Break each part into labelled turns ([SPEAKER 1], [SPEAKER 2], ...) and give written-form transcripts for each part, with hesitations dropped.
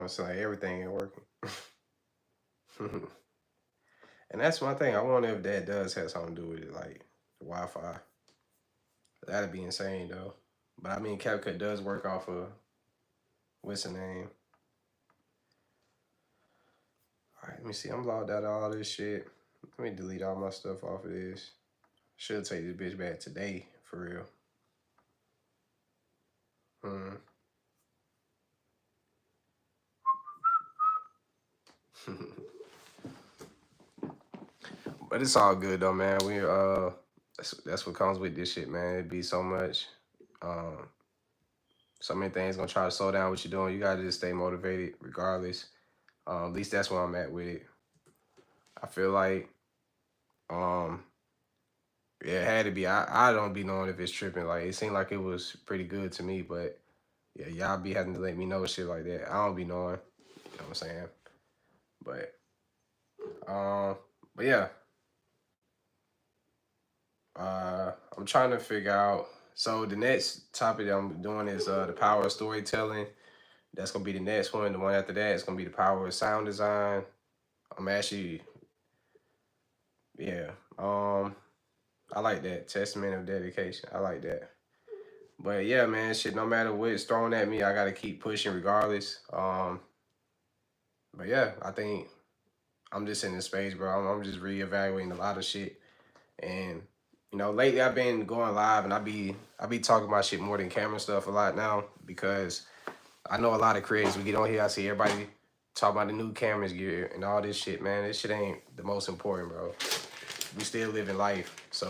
[SPEAKER 1] It's like everything ain't working. And that's one thing. I wonder if that does have something to do with it, like the Wi-Fi. That'd be insane though. But I mean, CapCut does work off of what's the name? All right, let me see. I'm logged out of all this shit. Let me delete all my stuff off of this. Should take this bitch back today for real. But it's all good though, man. That's what comes with this shit, man. It be so much. Um, so many things gonna try to slow down what you're doing. You gotta just stay motivated regardless. At least that's where I'm at with it. I feel like um yeah, it had to be. I don't be knowing if it's tripping. Like it seemed like it was pretty good to me, but yeah, y'all be having to let me know shit like that. I don't be knowing. You know what I'm saying? But um but yeah. I'm trying to figure out. So the next topic that I'm doing is the power of storytelling. That's gonna be the next one. The one after that is gonna be the power of sound design. I'm actually, yeah. I like that testament of dedication. I like that. But yeah, man, shit. No matter what's thrown at me, I gotta keep pushing regardless. But yeah, I think I'm just in this space, bro. I'm just reevaluating a lot of shit, and lately I've been going live, and I be talking about shit more than camera stuff a lot now because I know a lot of creators. We get on here, I see everybody talk about the new cameras gear and all this shit, man. This shit ain't the most important, bro. We still living life, so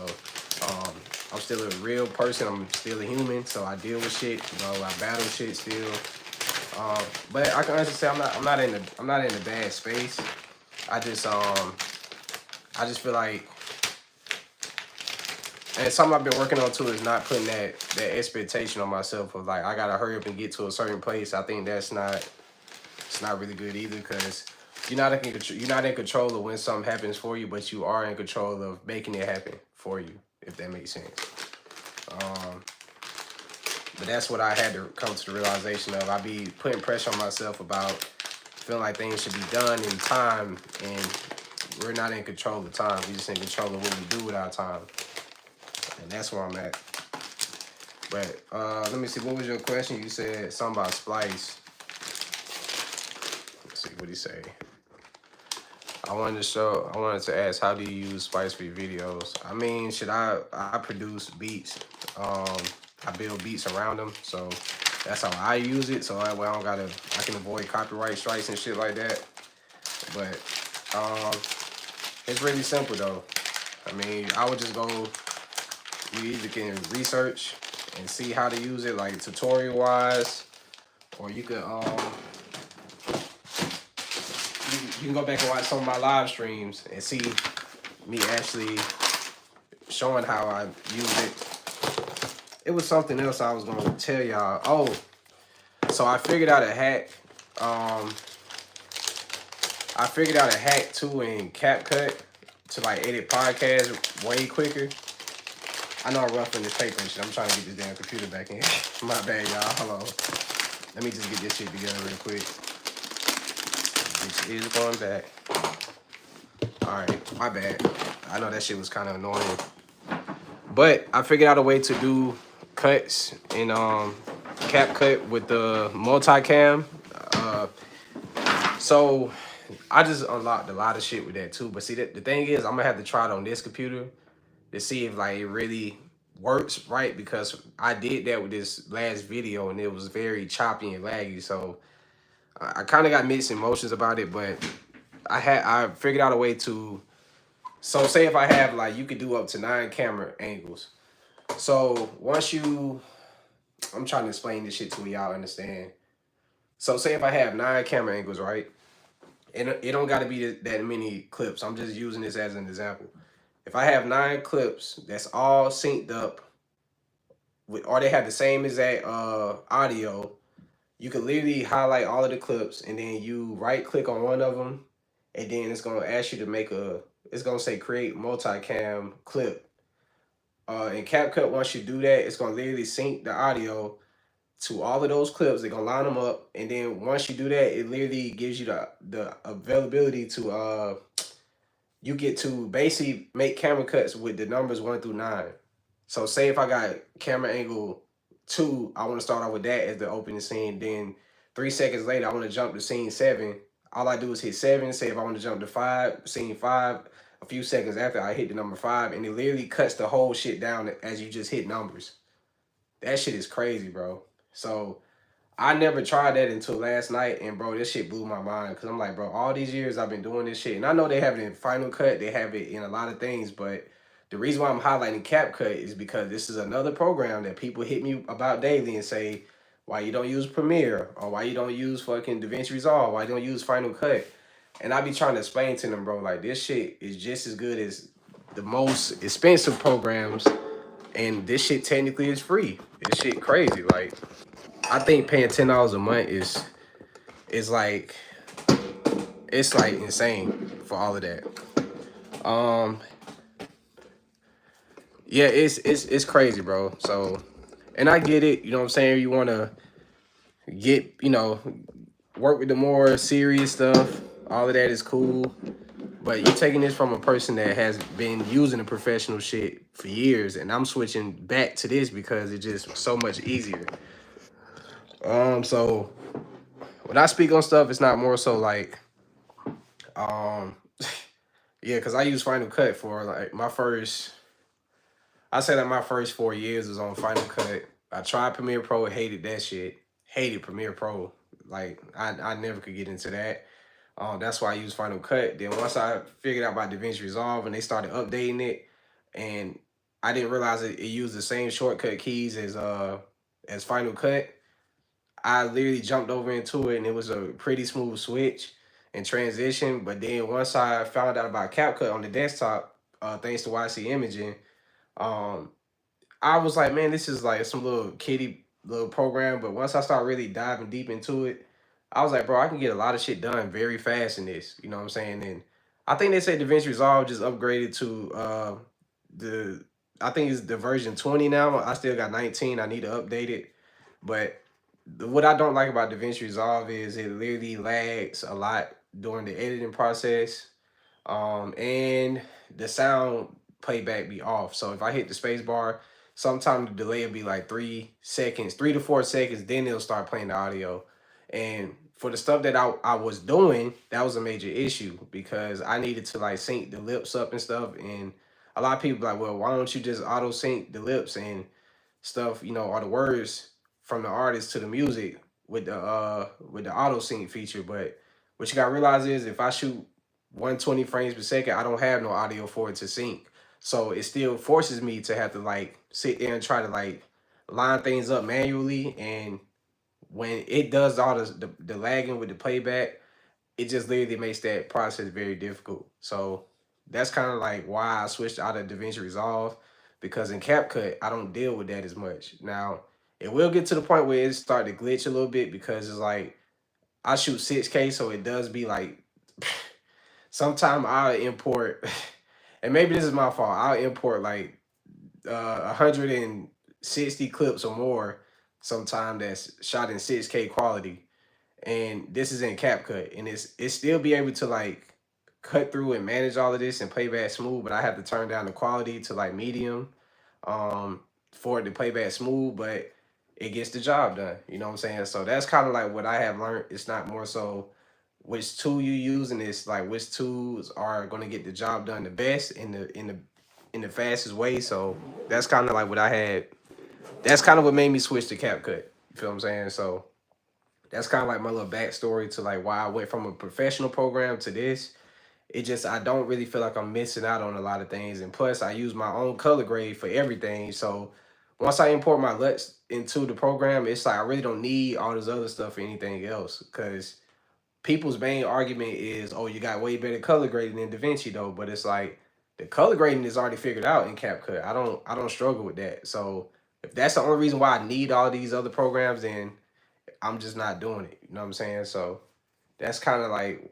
[SPEAKER 1] um, I'm still a real person. I'm still a human, so I deal with shit. I battle shit still. But I can honestly say I'm not in a bad space. I just I just feel like, and something I've been working on too is not putting that expectation on myself of like I gotta hurry up and get to a certain place. I think it's not really good either because you're not in control of when something happens for you, but you are in control of making it happen for you, if that makes sense. Um, but that's what I had to come to the realization of. I be putting pressure on myself about feeling like things should be done in time, and we're not in control of time. We just in control of what we do with our time, and that's where I'm at. But let me see. What was your question? You said something about Splice. Let's see what he say. I wanted to ask, how do you use Spice for your videos? I mean, I produce beats. Um, I build beats around them, so that's how I use it. So that way I can avoid copyright strikes and shit like that. But um, it's really simple though. I mean, I would just go. You either can research and see how to use it, like tutorial wise, or you can go back and watch some of my live streams and see me actually showing how I use it. It was something else I was gonna tell y'all. Oh, so I figured out a hack. Um, I figured out a hack too in CapCut to like edit podcasts way quicker. I know I'm roughing this paper and shit. I'm trying to get this damn computer back in here. My bad, y'all. Hold on. Let me just get this shit together real quick. This is going back. All right, my bad. I know that shit was kind of annoying, but I figured out a way to do cuts in CapCut with the multicam. Uh, so I just unlocked a lot of shit with that too. But see, the thing is, I'm gonna have to try it on this computer to see if like it really works right, because I did that with this last video and it was very choppy and laggy. So I kind of got mixed emotions about it, but I figured out a way to. So say if I have like, you could do up to 9 camera angles. So I'm trying to explain this shit to y'all understand. So say if I have 9 camera angles, right? And it don't got to be that many clips. I'm just using this as an example. If I have 9 clips that's all synced up or they have the same exact audio, you can literally highlight all of the clips and then you right click on one of them, and then it's gonna ask you to it's gonna say create multicam clip. In CapCut, once you do that, it's gonna literally sync the audio to all of those clips. They're gonna line them up, and then once you do that, it literally gives you the availability to you get to basically make camera cuts with the numbers 1 through 9. So say if I got camera angle 2, I want to start off with that as the opening scene. Then 3 seconds later, I want to jump to scene 7. All I do is hit 7. Say if I want to jump to 5, scene 5. A few seconds after, I hit the number 5, and it literally cuts the whole shit down as you just hit numbers. That shit is crazy, bro. So I never tried that until last night, and bro, this shit blew my mind. Cause I'm like, bro, all these years I've been doing this shit, and I know they have it in Final Cut, they have it in a lot of things, but the reason why I'm highlighting CapCut is because this is another program that people hit me about daily and say, why you don't use Premiere, or why you don't use fucking DaVinci Resolve, why you don't use Final Cut, and I be trying to explain to them, bro, like this shit is just as good as the most expensive programs, and this shit technically is free. This shit crazy, like. I think paying $10 a month is like it's like insane for all of that. Yeah, it's crazy, bro. So, and I get it. You know what I'm saying? You want to get work with the more serious stuff. All of that is cool. But you're taking this from a person that has been using the professional shit for years, and I'm switching back to this because it's just so much easier. So when I speak on stuff, it's not more so like, um, yeah, because I use Final Cut for like I say that my first 4 years was on Final Cut. I tried Premiere Pro, hated that shit, hated Premiere Pro. Like I never could get into that. That's why I use Final Cut. Then once I figured out about DaVinci Resolve and they started updating it, and I didn't realize it used the same shortcut keys as Final Cut. I literally jumped over into it, and it was a pretty smooth switch and transition. But then once I found out about CapCut on the desktop, thanks to YC Imaging, um, I was like, man, this is like some little kiddie little program. But once I started really diving deep into it, I was like, bro, I can get a lot of shit done very fast in this. You know what I'm saying? And I think they say DaVinci Resolve just upgraded to the I think it's the version 20 now. I still got 19. I need to update it. But what I don't like about DaVinci Resolve is it literally lags a lot during the editing process. And the sound playback be off. So if I hit the space bar, sometimes the delay will be like 3 seconds, 3 to 4 seconds, then it'll start playing the audio. And for the stuff that I was doing, that was a major issue because I needed to like sync the lips up and stuff. And a lot of people like, well, why don't you just auto sync the lips and stuff, or the words from the artist to the music with the auto sync feature. But what you gotta realize is if I shoot 120 frames per second, I don't have no audio for it to sync. So it still forces me to have to like sit there and try to like line things up manually. And when it does all the lagging with the playback, it just literally makes that process very difficult. So that's kind of like why I switched out of DaVinci Resolve, because in CapCut I don't deal with that as much. Now it will get to the point where it start to glitch a little bit because it's like I shoot 6K, so it does be like sometimes I'll import, and maybe this is my fault. I'll import like 160 clips or more sometime that's shot in 6K quality, and this is in CapCut, and it still be able to like cut through and manage all of this and play back smooth, but I have to turn down the quality to like medium um for it to play back smooth, but it gets the job done. You know what I'm saying? So that's kind of like what I have learned. It's not more so which tool you use, and it's like which tools are going to get the job done the best in the fastest way. So that's kind of like what I had. That's kind of what made me switch to CapCut. You feel what I'm saying? So that's kind of like my little backstory to like why I went from a professional program to this. It just I don't really feel like I'm missing out on a lot of things, and plus I use my own color grade for everything. So once I import my LUTs into the program, it's like I really don't need all this other stuff or anything else, because people's main argument is, oh, you got way better color grading than DaVinci though, but it's like the color grading is already figured out in CapCut. I don't struggle with that. So if that's the only reason why I need all these other programs, then I'm just not doing it. You know what I'm saying? So that's kind of like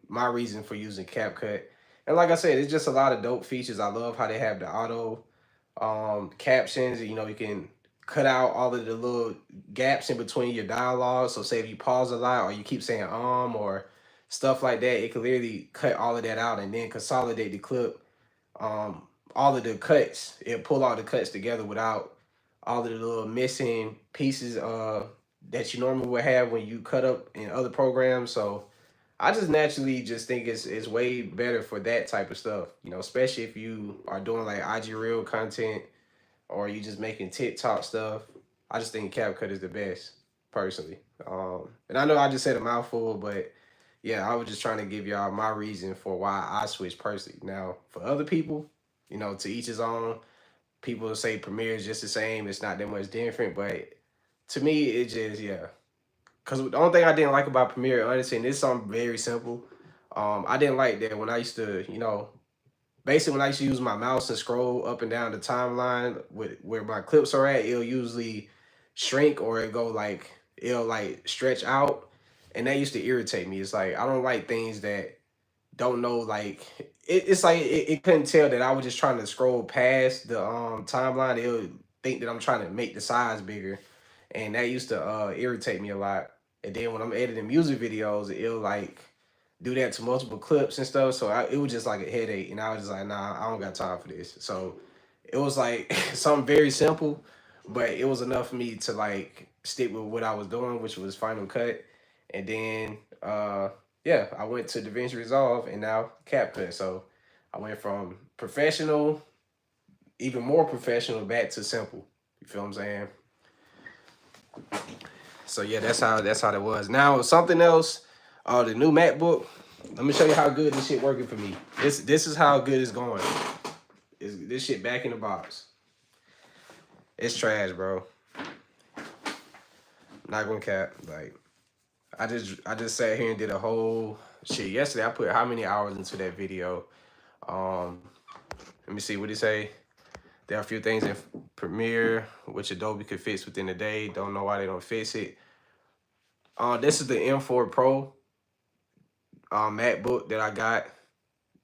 [SPEAKER 1] my reason for using CapCut. And like I said, it's just a lot of dope features. I love how they have the auto captions. You can cut out all of the little gaps in between your dialogue. So say if you pause a lot or you keep saying or stuff like that, it can literally cut all of that out and then consolidate the clip. All of the cuts, it pull all the cuts together without all of the little missing pieces that you normally would have when you cut up in other programs. So I just naturally just think it's way better for that type of stuff, especially if you are doing like IG Reel content or you just making TikTok stuff. I just think CapCut is the best, personally. And I know I just said a mouthful, but yeah, I was just trying to give y'all my reason for why I switched personally. Now, for other people, to each his own. People say Premiere is just the same. It's not that much different, but to me, it just yeah. Because the only thing I didn't like about Premiere, honestly, and this is something very simple. I didn't like that when I used to, basically when I used to use my mouse and scroll up and down the timeline with where my clips are at, it'll usually shrink or it'll like stretch out, and that used to irritate me. It's like I don't like things that don't know it's like it couldn't tell that I was just trying to scroll past the timeline. It'll think that I'm trying to make the size bigger, and that used to irritate me a lot. And then when I'm editing music videos, it'll like do that to multiple clips and stuff. So it was just like a headache, and I was just like, nah, I don't got time for this. So it was like something very simple, but it was enough for me to like stick with what I was doing, which was Final Cut. And then yeah, I went to DaVinci Resolve and now CapCut. So I went from professional, even more professional, back to simple. You feel what I'm saying? So yeah, that's how that was. Now something else, the new MacBook. Let me show you how good this shit working for me. This is how good it's going. This shit back in the box. It's trash, bro. Not gonna cap. Like I just sat here and did a whole shit. Yesterday I put how many hours into that video? Let me see what he say. There are a few things in Premiere which Adobe could fix within a day. Don't know why they don't fix it. This is the M4 Pro MacBook that I got.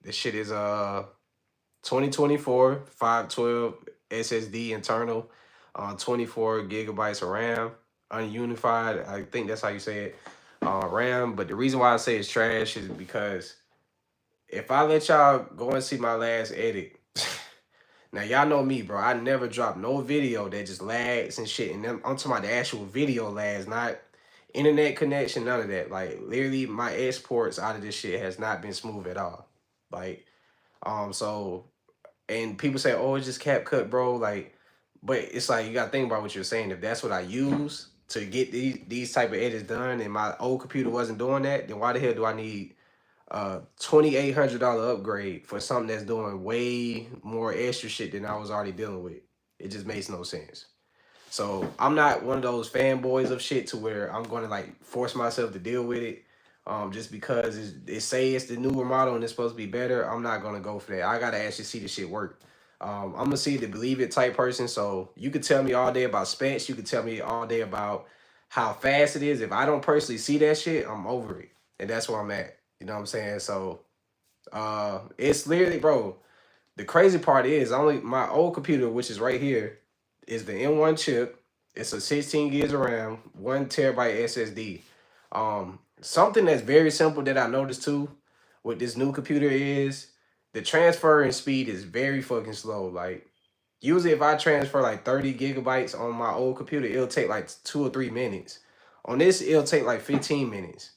[SPEAKER 1] This shit is 2024 512 SSD internal, 24 gigabytes of RAM, ununified. I think that's how you say it. RAM. But the reason why I say it's trash is because if I let y'all go and see my last edit. Now, y'all know me, bro. I never drop no video that just lags and shit. And I'm talking about the actual video lags, not internet connection, none of that. Like, literally, my exports out of this shit has not been smooth at all. Like, so, and people say, oh, it's just CapCut, bro. Like, but it's like, you got to think about what you're saying. If that's what I use to get these type of edits done and my old computer wasn't doing that, then why the hell do I need $2,800 upgrade for something that's doing way more extra shit than I was already dealing with? It just makes no sense. So I'm not one of those fanboys of shit to where I'm going to like force myself to deal with it. Just because it say it's the newer model and it's supposed to be better, I'm not gonna go for that. I gotta actually see the shit work. I'm gonna see the believe it type person. So you could tell me all day about specs. You could tell me all day about how fast it is. If I don't personally see that shit, I'm over it, and that's where I'm at. You know what I'm saying? So it's literally, bro. The crazy part is only my old computer, which is right here, is the M1 chip. It's a 16 gigs of RAM, 1 TB SSD. Something that's very simple that I noticed too with this new computer is the transferring speed is very fucking slow. Like usually if I transfer like 30 gigabytes on my old computer, it'll take like 2 or 3 minutes. On this, it'll take like 15 minutes.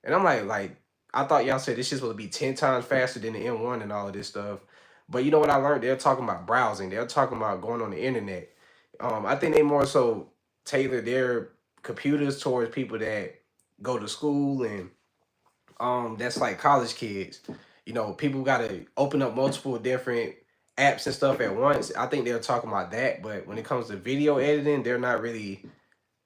[SPEAKER 1] And I'm like, I thought y'all said this shit's supposed to be 10 times faster than the M1 and all of this stuff. But you know what I learned? They're talking about browsing. They're talking about going on the internet. I think they more so tailor their computers towards people that go to school and that's like college kids. People gotta open up multiple different apps and stuff at once. I think they're talking about that, but when it comes to video editing, they're not really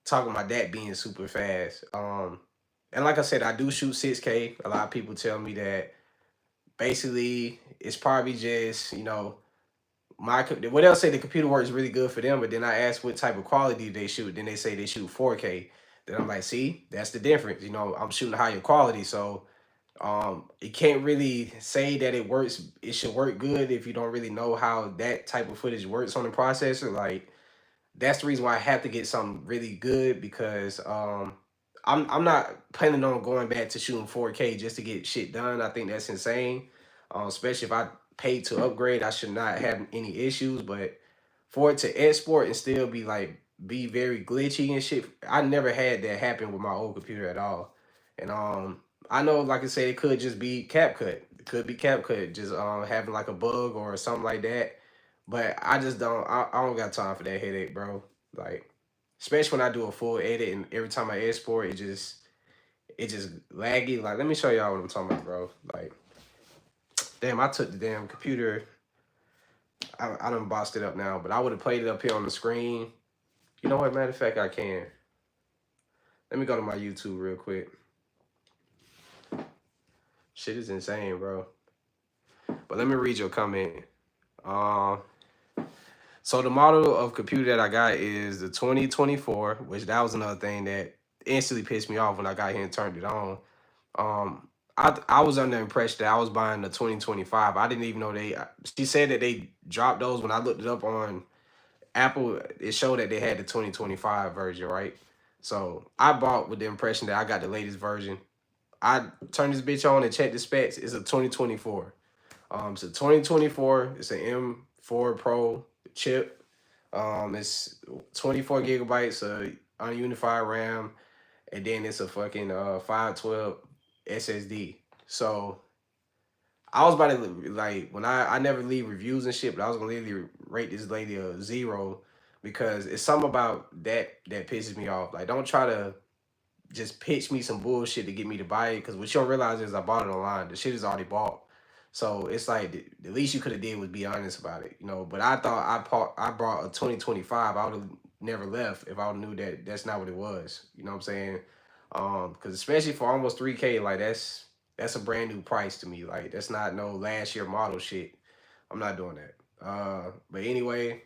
[SPEAKER 1] talking about that being super fast. And like I said, I do shoot 6K. A lot of people tell me that basically it's probably just, what else say the computer works really good for them, but then I ask what type of quality they shoot, then they say they shoot 4K. Then I'm like, see, that's the difference. I'm shooting higher quality, so it can't really say that it works. It should work good if you don't really know how that type of footage works on the processor. Like that's the reason why I have to get something really good because I'm not planning on going back to shooting 4K just to get shit done. I think that's insane. Especially if I pay to upgrade, I should not have any issues. But for it to export and still be like be very glitchy and shit, I never had that happen with my old computer at all. And I know, like I said, it could just be CapCut. It could be CapCut just having like a bug or something like that. But I just don't. I don't got time for that headache, bro. Like, especially when I do a full edit and every time I export, it just laggy. Like, let me show y'all what I'm talking about, bro. Like, damn, I took the damn computer. I done bossed it up now, but I would have played it up here on the screen. You know what? Matter of fact, I can. Let me go to my YouTube real quick. Shit is insane, bro. But let me read your comment. Um, so the model of computer that I got is the 2024, which that was another thing that instantly pissed me off when I got here and turned it on. I was under the impression that I was buying the 2025. I didn't even know they. She said that they dropped those. When I looked it up on Apple, it showed that they had the 2025 version, right? So I bought with the impression that I got the latest version. I turned this bitch on and checked the specs. It's a 2024. It's a 2024. It's an M4 Pro chip. It's 24 gigabytes of ununified RAM, and then it's a fucking 512 SSD. So I was about to like when I never leave reviews and shit, but I was gonna literally rate this lady a 0 because it's something about that pisses me off. Like, don't try to just pitch me some bullshit to get me to buy it because what you don't realize is I bought it online. The shit is already bought. So it's like the least you could have did was be honest about it, you know. But I thought I brought a 2025. I would have never left if I knew that that's not what it was. You know what I'm saying? Because especially for almost 3K, like that's a brand new price to me. Like, that's not no last year model shit. I'm not doing that. But anyway,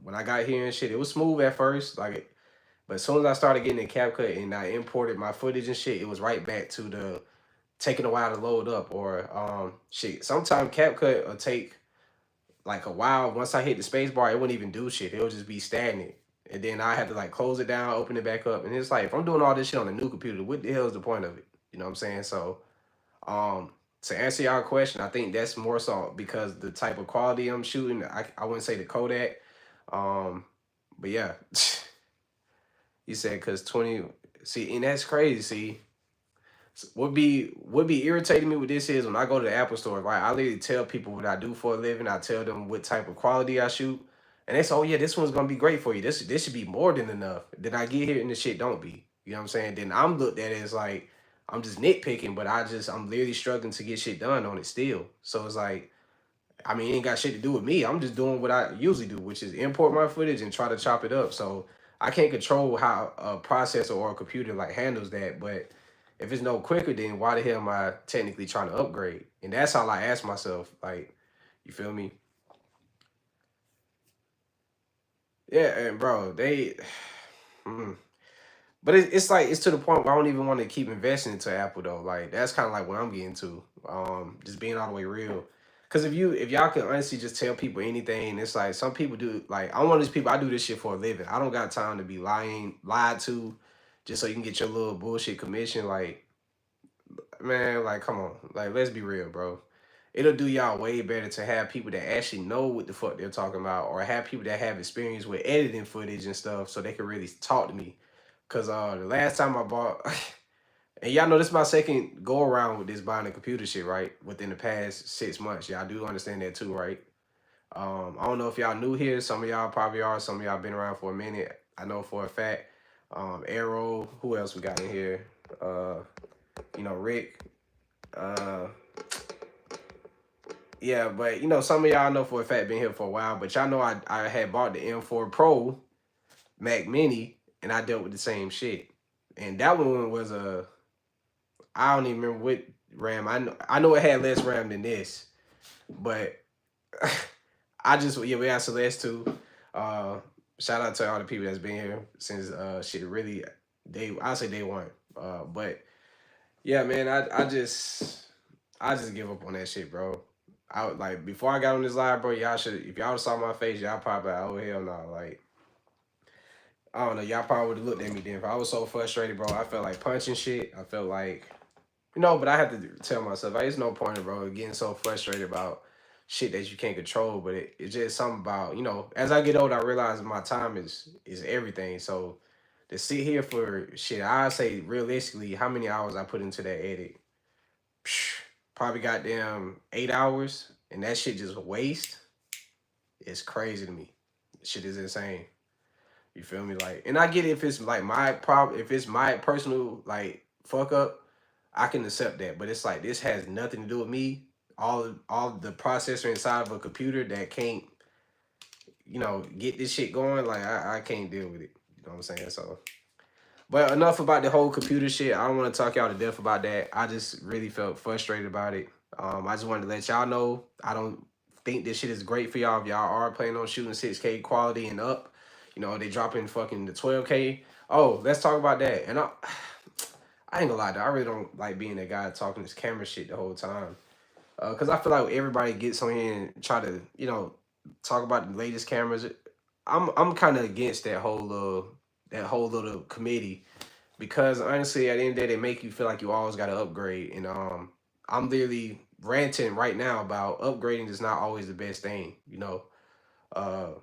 [SPEAKER 1] when I got here and shit, it was smooth at first. Like, but as soon as I started getting in CapCut and I imported my footage and shit, it was right back to the taking a while to load up or shit. Sometimes CapCut will take like a while. Once I hit the space bar, it wouldn't even do shit. It'll just be stagnant. And then I had to like close it down, open it back up. And it's like, if I'm doing all this shit on a new computer, what the hell is the point of it? You know what I'm saying? So um to answer y'all question, I think that's more so because the type of quality I'm shooting. I wouldn't say the Kodak. Um but yeah. You said cause 20, see, and that's crazy. See, what be irritating me with this is when I go to the Apple store, right? I literally tell people what I do for a living. I tell them what type of quality I shoot, and they say, "Oh yeah, this one's gonna be great for you. This should be more than enough." Then I get here and the shit don't be. You know what I'm saying? Then I'm looked at as like I'm just nitpicking, but I'm literally struggling to get shit done on it still. So it's like, I mean, it ain't got shit to do with me. I'm just doing what I usually do, which is import my footage and try to chop it up. So I can't control how a processor or a computer like handles that. But if it's no quicker, then why the hell am I technically trying to upgrade? And that's all I ask myself. Like, you feel me? Yeah, and bro, they. mm. But it's like it's to the point where I don't even want to keep investing into Apple though. Like, that's kind of like what I'm getting to. Just being all the way real. Cause if y'all can honestly just tell people anything, it's like some people do. Like, I'm one of these people. I do this shit for a living. I don't got time to be lied to, just so you can get your little bullshit commission. Like, man, like, come on, like, let's be real, bro. It'll do y'all way better to have people that actually know what the fuck they're talking about, or have people that have experience with editing footage and stuff, so they can really talk to me. Cause the last time I bought, and y'all know this is my second go around with this buying a computer shit, right? Within the past 6 months, y'all do understand that too, right? I don't know if y'all new here. Some of y'all probably are. Some of y'all been around for a minute. I know for a fact. Arrow. Who else we got in here? Uh, Rick. Uh, yeah, but some of y'all know for a fact been here for a while. But y'all know I had bought the M4 Pro Mac Mini, and I dealt with the same shit. And that one was a I don't even remember what RAM. I know it had less RAM than this, but I just we had Celeste too. Uh, Shout out to all the people that's been here since shit really I say day one. But yeah, man, I just give up on that shit, bro. I like before I got on this live, bro. Y'all should if y'all saw my face, y'all probably like, oh hell no, like I don't know. Y'all probably would have looked at me then. I was so frustrated, bro. I felt like punching shit. I felt like, but I have to tell myself, like, it's no point in, bro, getting so frustrated about shit that you can't control. But it's just something about, as I get older, I realize my time is everything. So to sit here for shit, I say realistically, how many hours I put into that edit? Psh, probably goddamn 8 hours, and that shit just waste. It's crazy to me. Shit is insane. You feel me? Like, and I get it if it's like my problem, if it's my personal like fuck up, I can accept that. But it's like this has nothing to do with me. All the processor inside of a computer that can't, get this shit going. Like I can't deal with it. You know what I'm saying? So, but enough about the whole computer shit. I don't want to talk y'all to death about that. I just really felt frustrated about it. I just wanted to let y'all know I don't think this shit is great for y'all if y'all are planning on shooting 6K quality and up. They dropping fucking the 12K. Oh, let's talk about that. And I ain't gonna lie, though, I really don't like being that guy talking this camera shit the whole time. Cause I feel like everybody gets on here and try to, talk about the latest cameras. I'm kind of against that whole little committee because honestly, at the end of the day, they make you feel like you always got to upgrade. And I'm literally ranting right now about upgrading is not always the best thing.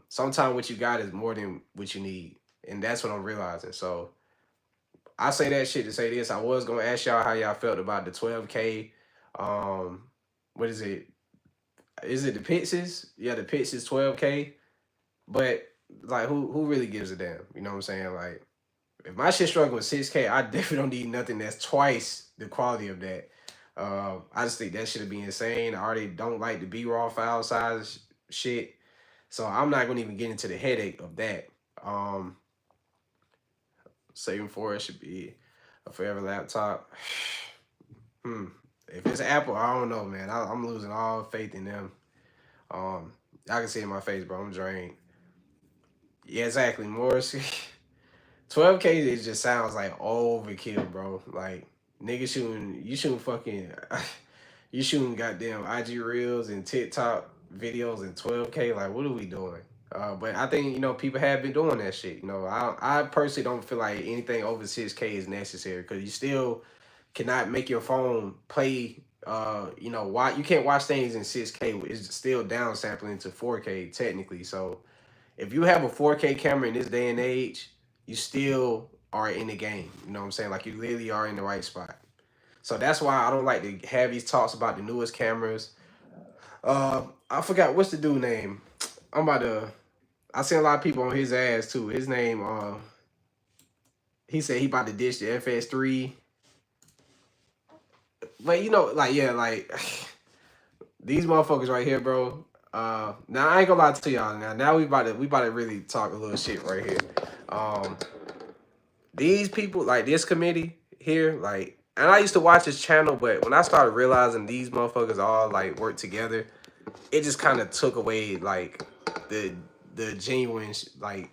[SPEAKER 1] Sometimes what you got is more than what you need, and that's what I'm realizing. So I say that shit to say this. I was gonna ask y'all how y'all felt about the 12K. Um, what is it? Is it the Pixies? Yeah, the Pixies 12K. But like, who really gives a damn? You know what I'm saying? Like, if my shit struggling with 6K, I definitely don't need nothing that's twice the quality of that. I just think that should be insane. I already don't like the B-raw file size shit. So I'm not gonna even get into the headache of that. Um, Saving for it should be a forever laptop. Hmm. If it's Apple, I don't know, man. I'm losing all faith in them. I can see it in my face, bro. I'm drained. Yeah, exactly. Morris. 12K it just sounds like overkill, bro. Like niggas you shooting fucking you shooting goddamn IG reels and TikTok videos in 12K. Like what are we doing? But I think people have been doing that shit. I personally don't feel like anything over 6K is necessary because you still cannot make your phone play. Why you can't watch things in 6K? It's still downsampling to 4K technically. So if you have a 4K camera in this day and age, you still are in the game. You know what I'm saying? Like you literally are in the right spot. So that's why I don't like to have these talks about the newest cameras. I forgot what's the dude name. I'm about to. I seen a lot of people on his ass too. His name. He said he about to ditch the FS3. But like yeah, like these motherfuckers right here, bro. Now I ain't gonna lie to y'all. Now we about to really talk a little shit right here. Um, these people, like this committee here, like, and I used to watch this channel, but when I started realizing these motherfuckers all like work together, it just kind of took away like the genuine like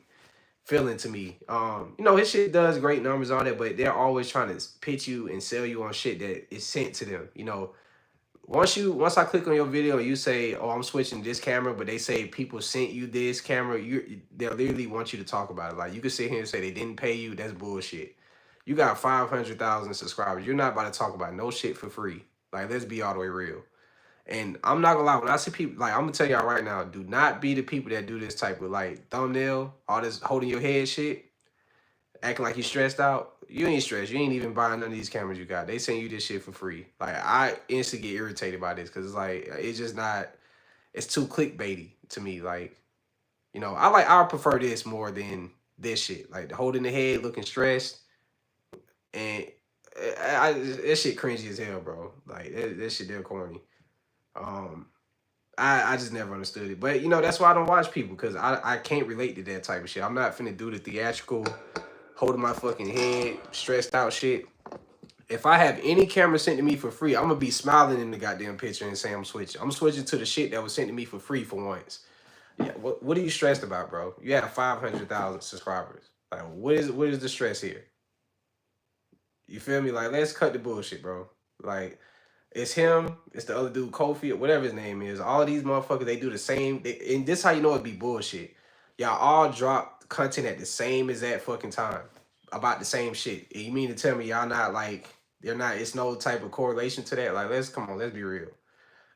[SPEAKER 1] feeling to me. His shit does great numbers on it, but they're always trying to pitch you and sell you on shit that is sent to them. Once I click on your video and you say, "Oh, I'm switching this camera," but they say people sent you this camera, they literally want you to talk about it. Like you can sit here and say they didn't pay you. That's bullshit. You got 500,000 subscribers. You're not about to talk about no shit for free. Like let's be all the way real. And I'm not gonna lie, when I see people, like I'm gonna tell y'all right now, do not be the people that do this type of like thumbnail, all this holding your head shit, acting like you stressed out. You ain't stressed. You ain't even buying none of these cameras you got. They send you this shit for free. Like I instantly get irritated by this because it's like it's just not. It's too clickbaity to me. Like I prefer this more than this shit. Like the holding the head, looking stressed, and that shit cringy as hell, bro. Like that shit they're corny. Um, I just never understood it. But that's why I don't watch people because I can't relate to that type of shit. I'm not finna do the theatrical holding my fucking head, stressed out shit. If I have any camera sent to me for free, I'm gonna be smiling in the goddamn picture and say I'm switching. I'm switching to the shit that was sent to me for free for once. Yeah, what are you stressed about, bro? You have 500,000 subscribers. Like, what is the stress here? You feel me? Like, let's cut the bullshit, bro. Like, it's him, it's the other dude, Kofi, or whatever his name is. All these motherfuckers, they do the same. And this how you know it be bullshit. Y'all all drop content at the same exact fucking time about the same shit. You mean to tell me y'all not like they're not? It's no type of correlation to that. Like, let's come on, let's be real.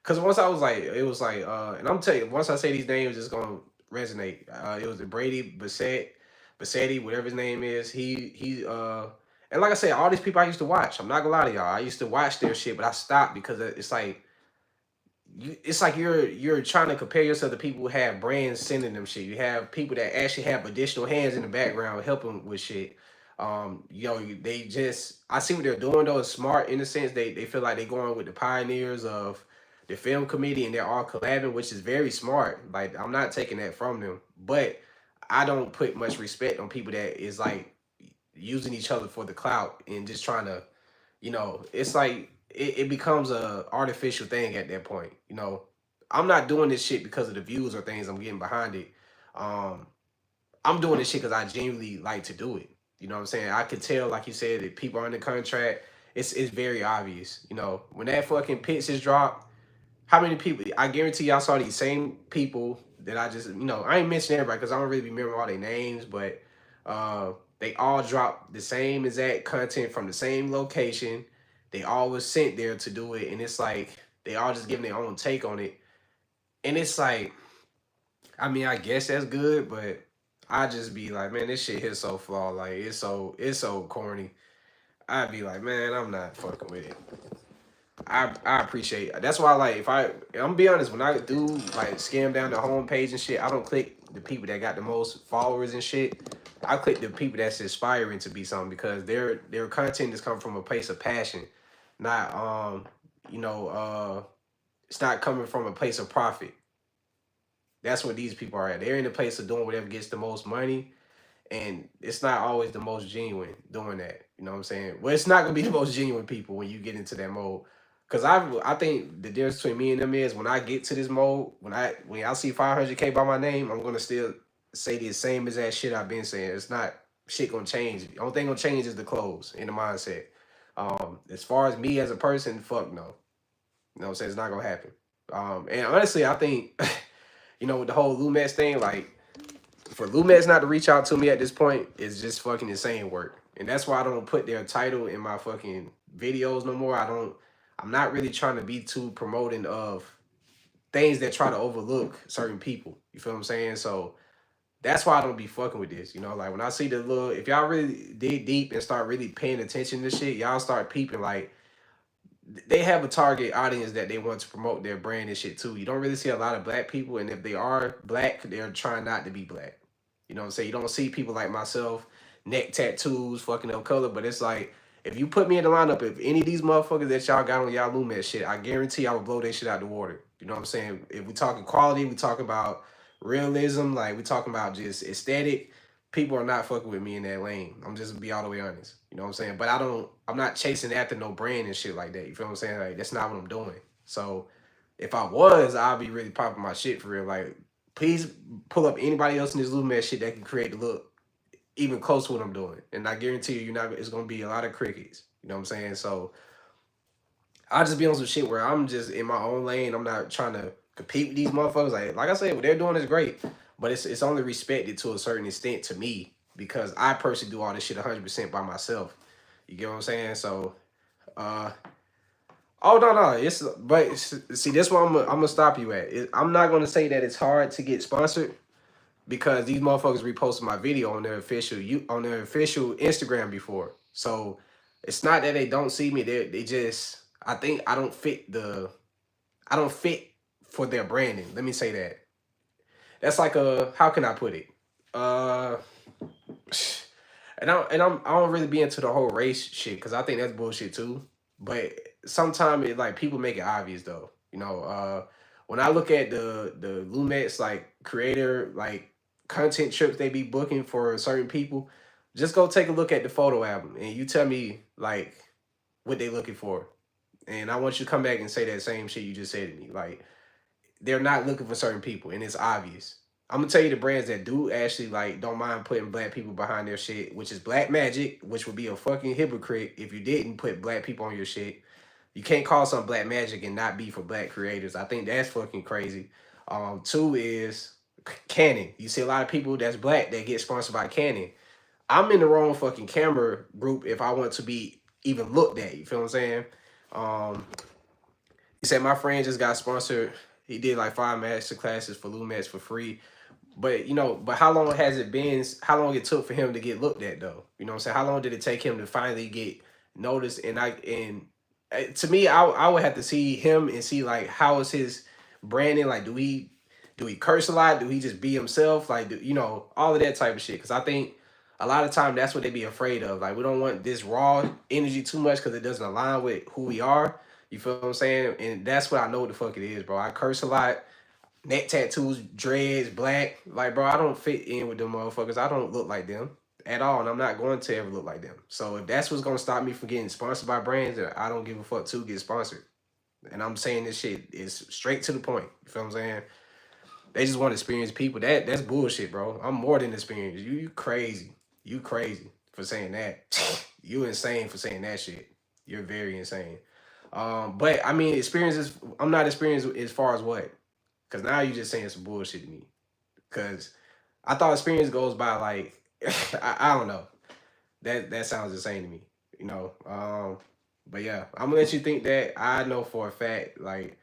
[SPEAKER 1] Cause once I was like, it was like, and I'm telling you, once I say these names, it's gonna resonate. It was the Brady Bassetti, whatever his name is. And like I said, all these people I used to watch. I'm not gonna lie to y'all. I used to watch their shit, but I stopped because it's like it's like you're trying to compare yourself to people who have brands sending them shit. You have people that actually have additional hands in the background helping with shit. They just I see what they're doing though. It's smart in the sense they feel like they're going with the pioneers of the film committee and they're all collabing, which is very smart. Like I'm not taking that from them, but I don't put much respect on people that is like using each other for the clout and just trying to it's like it becomes a artificial thing at that point. I'm not doing this shit because of the views or things I'm getting behind it. Um, I'm doing this shit because I genuinely like to do it. You know what I'm saying? I could tell, like you said, that people are under contract. It's very obvious. When that fucking Pitts is dropped, how many people? I guarantee y'all saw these same people that I just, I ain't mentioning everybody because I don't really remember all their names, but they all dropped the same exact content from the same location. They all was sent there to do it, and it's like they all just giving their own take on it. And it's like, I mean, I guess that's good, but I just be like, man, this shit hits so flawed. Like it's so corny. I'd be like, man, I'm not fucking with it. I appreciate it. That's why like I'm gonna be honest, when I do like scam down the homepage and shit, I don't click the people that got the most followers and shit. I click the people that's inspiring to be something because their content is coming from a place of passion, not you know, it's not coming from a place of profit. That's what these people are at. They're in the place of doing whatever gets the most money, and it's not always the most genuine doing that. You know what I'm saying? Well, it's not gonna be the most genuine people when you get into that mode. Cause I think the difference between me and them is when I get to this mode, when I see 500K by my name, I'm gonna still say the same as that shit I've been saying. It's not shit gonna change. The only thing gonna change is the clothes and the mindset. As far as me as a person, fuck no. You know what I'm saying? It's not gonna happen. And honestly, I think, with the whole Lumex thing, like for Lumex not to reach out to me at this point is just fucking insane work. And that's why I don't put their title in my fucking videos no more. I'm not really trying to be too promoting of things that try to overlook certain people. You feel what I'm saying? So that's why I don't be fucking with this. Like when I see the little, if y'all really dig deep and start really paying attention to shit, y'all start peeping like they have a target audience that they want to promote their brand and shit too. You don't really see a lot of black people, and if they are black, they're trying not to be black. You know what I'm saying? You don't see people like myself, neck tattoos, fucking up color, but it's like if you put me in the lineup, if any of these motherfuckers that y'all got on y'all Lumet shit, I guarantee I would blow that shit out the water. You know what I'm saying? If we talking quality, we talking about realism, like we talking about just aesthetic, people are not fucking with me in that lane. I'm just gonna be all the way honest. You know what I'm saying? But I'm not chasing after no brand and shit like that. You feel what I'm saying? Like that's not what I'm doing. So if I was, I'd be really popping my shit for real. Like, please pull up anybody else in this Lumet shit that can create the look even close to what I'm doing. And I guarantee you, you're not. It's gonna be a lot of crickets. You know what I'm saying? So I just be on some shit where I'm just in my own lane. I'm not trying to compete with these motherfuckers. Like I said, what they're doing is great, but it's only respected to a certain extent to me because I personally do all this shit 100% by myself. You get what I'm saying? So, oh no, see, this one I'm gonna stop you at. I'm not gonna say that it's hard to get sponsored because these motherfuckers reposted my video on their official Instagram before. So it's not that they don't see me. They just I think I don't fit for their branding. Let me say that. That's like how can I put it? Uh I don't really be into the whole race shit because I think that's bullshit too. But sometimes it like people make it obvious though. When I look at the Lumex like creator like content trips they be booking for certain people, just go take a look at the photo album and you tell me like what they looking for. And I want you to come back and say that same shit you just said to me. Like they're not looking for certain people, and it's obvious. I'm gonna tell you the brands that do actually like don't mind putting black people behind their shit, which is Black Magic, which would be a fucking hypocrite if you didn't put black people on your shit. You can't call something Black Magic and not be for black creators. I think that's fucking crazy. Two is Canon. You see a lot of people that's black that get sponsored by Canon. I'm in the wrong fucking camera group if I want to be even looked at. You feel what I'm saying? Um, he said my friend just got sponsored. He did like 5 master classes for Lumex for free. But but how long has it been? How long it took for him to get looked at though? You know what I'm saying? How long did it take him to finally get noticed? To me, I would have to see him and see like how is his branding? Like, do he curse a lot? Do he just be himself? Like, all of that type of shit. Because I think a lot of time that's what they be afraid of. Like, we don't want this raw energy too much because it doesn't align with who we are. You feel what I'm saying? And that's what I know what the fuck it is, bro. I curse a lot, neck tattoos, dreads, black. Like, bro, I don't fit in with them motherfuckers. I don't look like them at all, and I'm not going to ever look like them. So if that's what's gonna stop me from getting sponsored by brands that I don't give a fuck to get sponsored, and I'm saying this shit is straight to the point. You feel what I'm saying? They just want experienced people. That's bullshit, bro. I'm more than experienced. You crazy. You crazy for saying that. You insane for saying that shit. You're very insane. But I mean, experiences. I'm not experienced as far as what? Because now you just saying some bullshit to me. Because I thought experience goes by like I don't know. That sounds insane to me. You know. But yeah, I'm gonna let you think that. I know for a fact, like,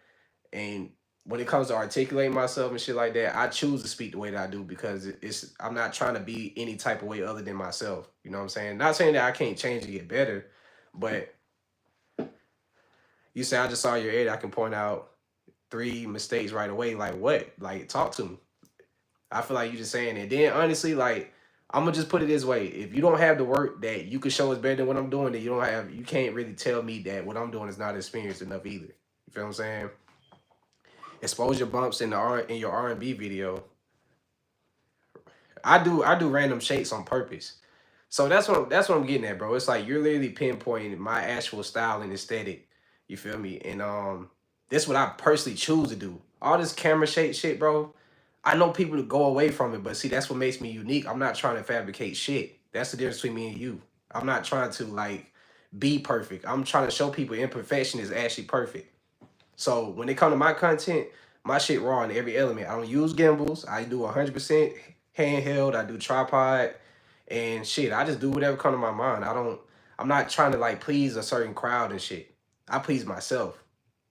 [SPEAKER 1] and when it comes to articulating myself and shit like that, I choose to speak the way that I do because I'm not trying to be any type of way other than myself. You know what I'm saying? Not saying that I can't change to get better, but you say I just saw your edit, I can point out 3 mistakes right away. Like what? Like talk to me. I feel like you just saying it. Then honestly, like I'm gonna just put it this way: if you don't have the work that you can show is better than what I'm doing, then you can't really tell me that what I'm doing is not experienced enough either. You feel what I'm saying? Exposure bumps in your R&B video. I do random shakes on purpose. So that's what I'm getting at, bro. It's like you're literally pinpointing my actual style and aesthetic. You feel me? And this what I personally choose to do. All this camera shake shit, bro. I know people to go away from it, but see, that's what makes me unique. I'm not trying to fabricate shit. That's the difference between me and you. I'm not trying to like be perfect. I'm trying to show people imperfection is actually perfect. So when it come to my content, my shit raw in every element. I don't use gimbals. I do 100% handheld. I do tripod and shit. I just do whatever come to my mind. I'm not trying to like please a certain crowd and shit. I please myself.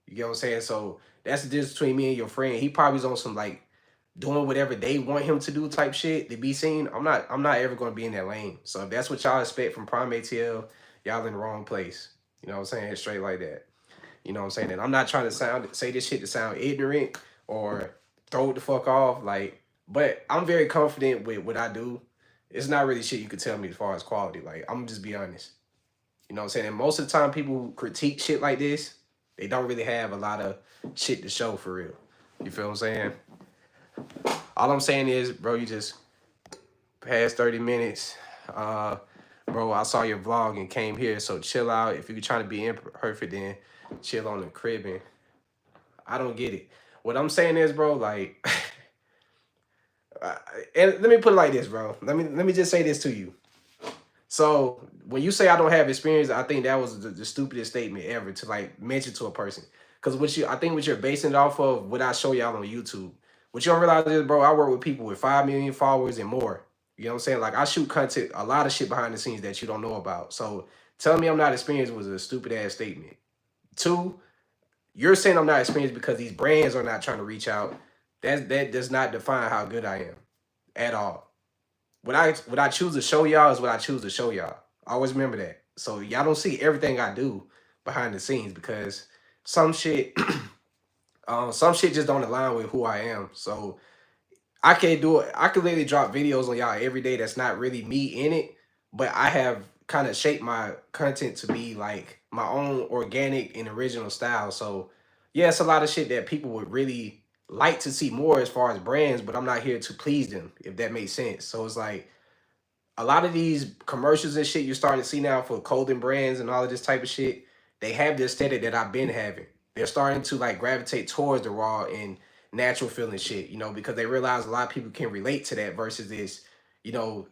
[SPEAKER 1] You get what I'm saying? So that's the difference between me and your friend. He probably's on some like doing whatever they want him to do type shit to be seen. I'm not ever gonna be in that lane. So if that's what y'all expect from Prime ATL, y'all in the wrong place. You know what I'm saying? Straight like that. You know what I'm saying? And I'm not trying to say this shit to sound ignorant or throw it the fuck off. Like, but I'm very confident with what I do. It's not really shit you could tell me as far as quality. Like, I'm gonna just be honest. You know what I'm saying? And most of the time people who critique shit like this, they don't really have a lot of shit to show for real. You feel what I'm saying? All I'm saying is, bro, you just past 30 minutes. Bro, I saw your vlog and came here, so chill out. If you're trying to be imperfect, then chill on the cribbing. I don't get it. What I'm saying is, bro, like, and let me put it like this, bro. Let me just say this to you. So when you say I don't have experience, I think that was the stupidest statement ever to like mention to a person. Because I think what you're basing it off of, what I show y'all on YouTube. What you don't realize is, bro, I work with people with 5 million followers and more. You know what I'm saying? Like I shoot content, a lot of shit behind the scenes that you don't know about. So telling me I'm not experienced was a stupid ass statement. Two, you're saying I'm not experienced because these brands are not trying to reach out. That does not define how good I am at all. What I choose to show y'all is what I choose to show y'all. Always remember that. So y'all don't see everything I do behind the scenes because some shit, some shit just don't align with who I am. So I can't do it. I could literally drop videos on y'all every day that's not really me in it, but I have kind of shaped my content to be like my own organic and original style. So yeah, it's a lot of shit that people would really like to see more as far as brands, but I'm not here to please them, if that makes sense. So it's like a lot of these commercials and shit you're starting to see now for clothing brands and all of this type of shit, they have the aesthetic that I've been having. They're starting to like gravitate towards the raw and natural feeling shit, because they realize a lot of people can relate to that versus this,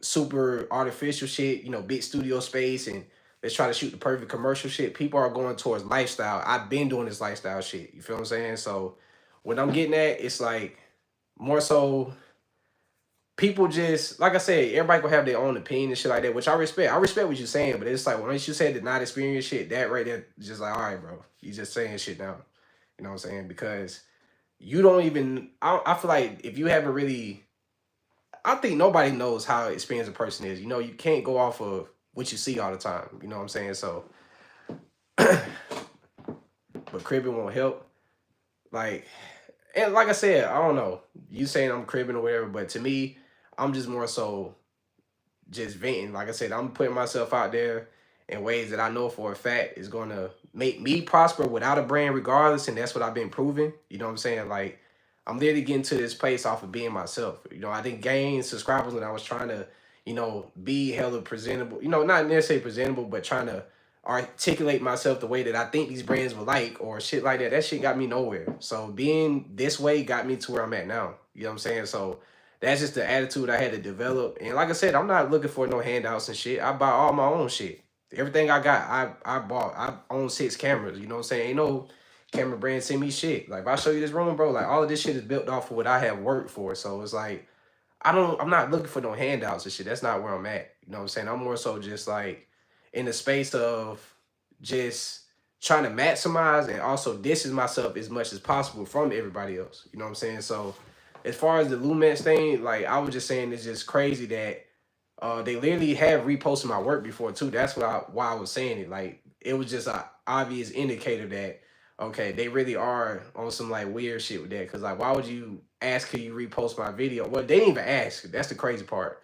[SPEAKER 1] super artificial shit, big studio space and let's try to shoot the perfect commercial shit. People are going towards lifestyle. I've been doing this lifestyle shit. You feel what I'm saying? So what I'm getting at, it's like more so people just like I said, everybody gonna have their own opinion and shit like that, which I respect. I respect what you're saying, but it's like once you said the not experience shit, that right there, just like, all right, bro, you just saying shit now. You know what I'm saying? Because you don't even. I feel like if you haven't really, I think nobody knows how experienced a person is. You know, you can't go off of what you see all the time. You know what I'm saying? So, but cribbing won't help. Like, and like I said, I don't know. You saying I'm cribbing or whatever, but to me, I'm just more so just venting. Like I said, I'm putting myself out there in ways that I know for a fact is going to make me prosper without a brand regardless. And that's what I've been proving. You know what I'm saying? Like, I'm literally getting to this place off of being myself. You know, I didn't gain subscribers when I was trying to, be hella presentable. Not necessarily presentable, but trying to articulate myself the way that I think these brands would like or shit like that. That shit got me nowhere. So being this way got me to where I'm at now. You know what I'm saying? So that's just the attitude I had to develop. And like I said, I'm not looking for no handouts and shit. I buy all my own shit. Everything I got, I bought. I own 6 cameras. You know what I'm saying? Ain't no camera brand send me shit. Like if I show you this room, bro, like all of this shit is built off of what I have worked for. So it's like I'm not looking for no handouts and shit. That's not where I'm at. You know what I'm saying? I'm more so just like in the space of just trying to maximize and also distance myself as much as possible from everybody else. You know what I'm saying? So as far as the Lumens thing, like I was just saying, it's just crazy that they literally have reposted my work before too. That's why I was saying it. Like it was just a obvious indicator that okay, they really are on some like weird shit with that. Cause like why would you ask could you repost my video? Well, they didn't even ask. That's the crazy part.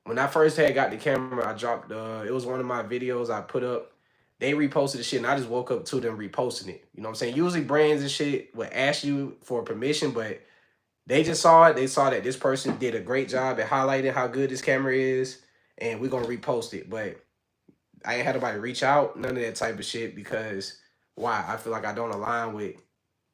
[SPEAKER 1] When I first had got the camera, I dropped it was one of my videos I put up. They reposted the shit and I just woke up to them reposting it. You know what I'm saying? Usually brands and shit would ask you for permission, but they just saw it. They saw that this person did a great job at highlighting how good this camera is, and we're gonna repost it. But I ain't had nobody reach out, none of that type of shit because why? I feel like I don't align with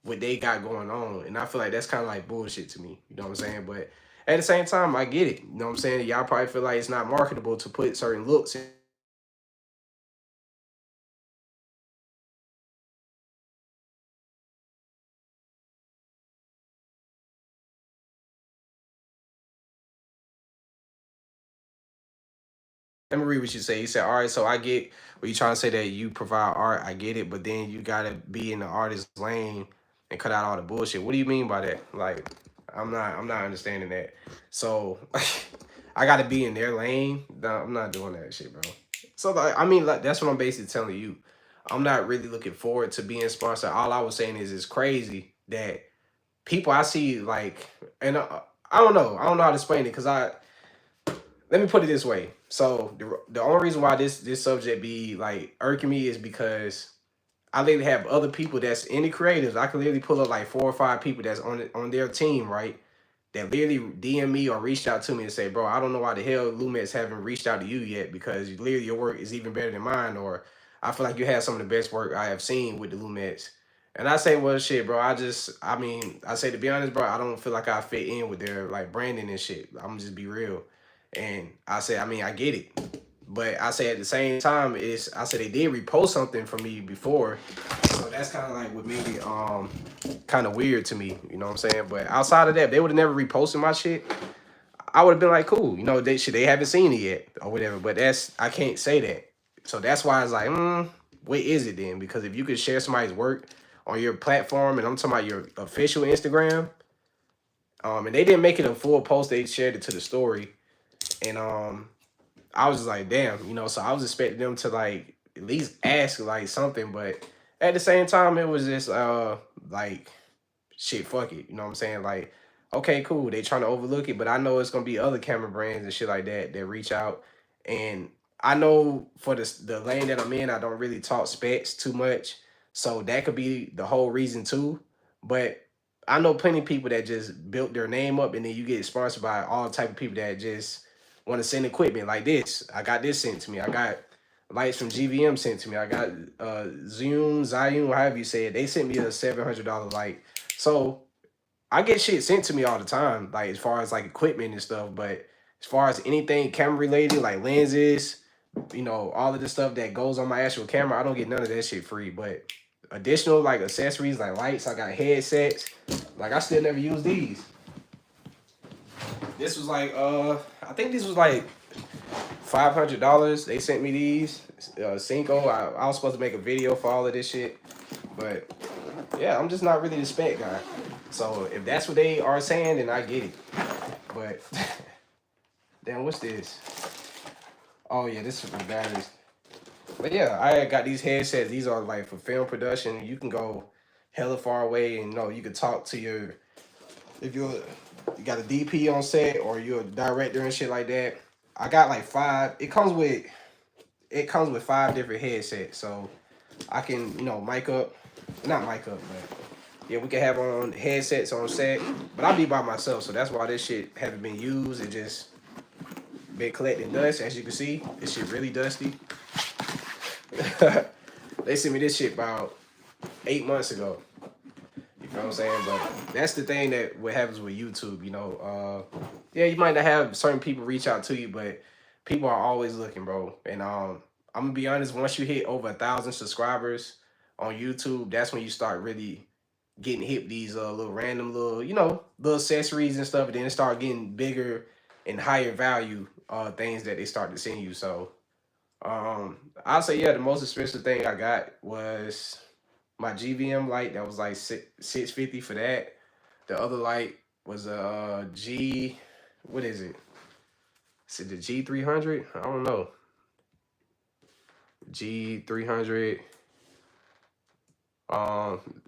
[SPEAKER 1] what they got going on, and I feel like that's kind of like bullshit to me. You know what I'm saying? But at the same time, I get it. You know what I'm saying? Y'all probably feel like it's not marketable to put certain looks in. Let me read what you say. You said, all right, so I get what you trying to say that you provide art. I get it, but then you gotta be in the artist lane and cut out all the bullshit. What do you mean by that? Like, I'm not understanding that. So I gotta be in their lane. No, I'm not doing that shit, bro. So like, I mean, like, that's what I'm basically telling you. I'm not really looking forward to being sponsored. All I was saying is it's crazy that people I see like, and I don't know. I don't know how to explain it because let me put it this way. So the only reason why this subject be like irking me is because I literally have other people that's in the creatives. I can literally pull up like 4 or 5 people that's on their team, right? That literally DM me or reached out to me and say, bro, I don't know why the hell Lumets haven't reached out to you yet because literally your work is even better than mine, or I feel like you have some of the best work I have seen with the Lumets. And I say, well, shit, bro. I say to be honest, bro, I don't feel like I fit in with their like branding and shit. I'm just be real. And I say, I mean, I get it. But I say at the same time, I said they did repost something for me before. So that's kind of like what made it kind of weird to me. You know what I'm saying? But outside of that, if they would have never reposted my shit, I would have been like, cool. You know, they haven't seen it yet or whatever. But I can't say that. So that's why it's like, what is it then? Because if you could share somebody's work on your platform, and I'm talking about your official Instagram, and they didn't make it a full post, they shared it to the story. And I was just like, damn, so I was expecting them to like at least ask like something, but at the same time, it was just like shit, fuck it. You know what I'm saying? Like, okay, cool. They trying to overlook it, but I know it's gonna be other camera brands and shit like that that reach out. And I know for the lane that I'm in, I don't really talk specs too much. So that could be the whole reason too. But I know plenty of people that just built their name up and then you get sponsored by all type of people that just want to send equipment like this. I got this sent to me. I got lights from GVM sent to me. I got Zion, however you say it. They sent me a $700 light. So I get shit sent to me all the time, like as far as like equipment and stuff. But as far as anything camera related, like lenses, all of the stuff that goes on my actual camera, I don't get none of that shit free. But additional like accessories, like lights, I got headsets. Like I still never use these. This was like I think this was like $500. They sent me these Cinco. I was supposed to make a video for all of this shit, but yeah, I'm just not really the spec guy. So if that's what they are saying, then I get it. But damn, what's this? Oh yeah, this is for batteries. But yeah, I got these headsets. These are like for film production. You can go hella far away, and you can talk to your if you got a DP on set or you're a director and shit like that. I got like five. It comes with five different headsets, so I can mic up, not mic up, but yeah, we can have on headsets on set. But I'll be by myself, so that's why this shit haven't been used. It just been collecting dust, as you can see. This shit really dusty. They sent me this shit about 8 months ago. You know what I'm saying? But that's the thing that what happens with YouTube. Yeah, you might not have certain people reach out to you, but people are always looking, bro. And I'm gonna be honest. Once you hit over 1,000 subscribers on YouTube, that's when you start really getting hit these little random little little accessories and stuff. And then it start getting bigger and higher value things that they start to send you. So I'll say yeah, the most expensive thing I got was my GVM light. That was like 650 for that. The other light was a G. What is it? Is it the G300? I don't know. G300.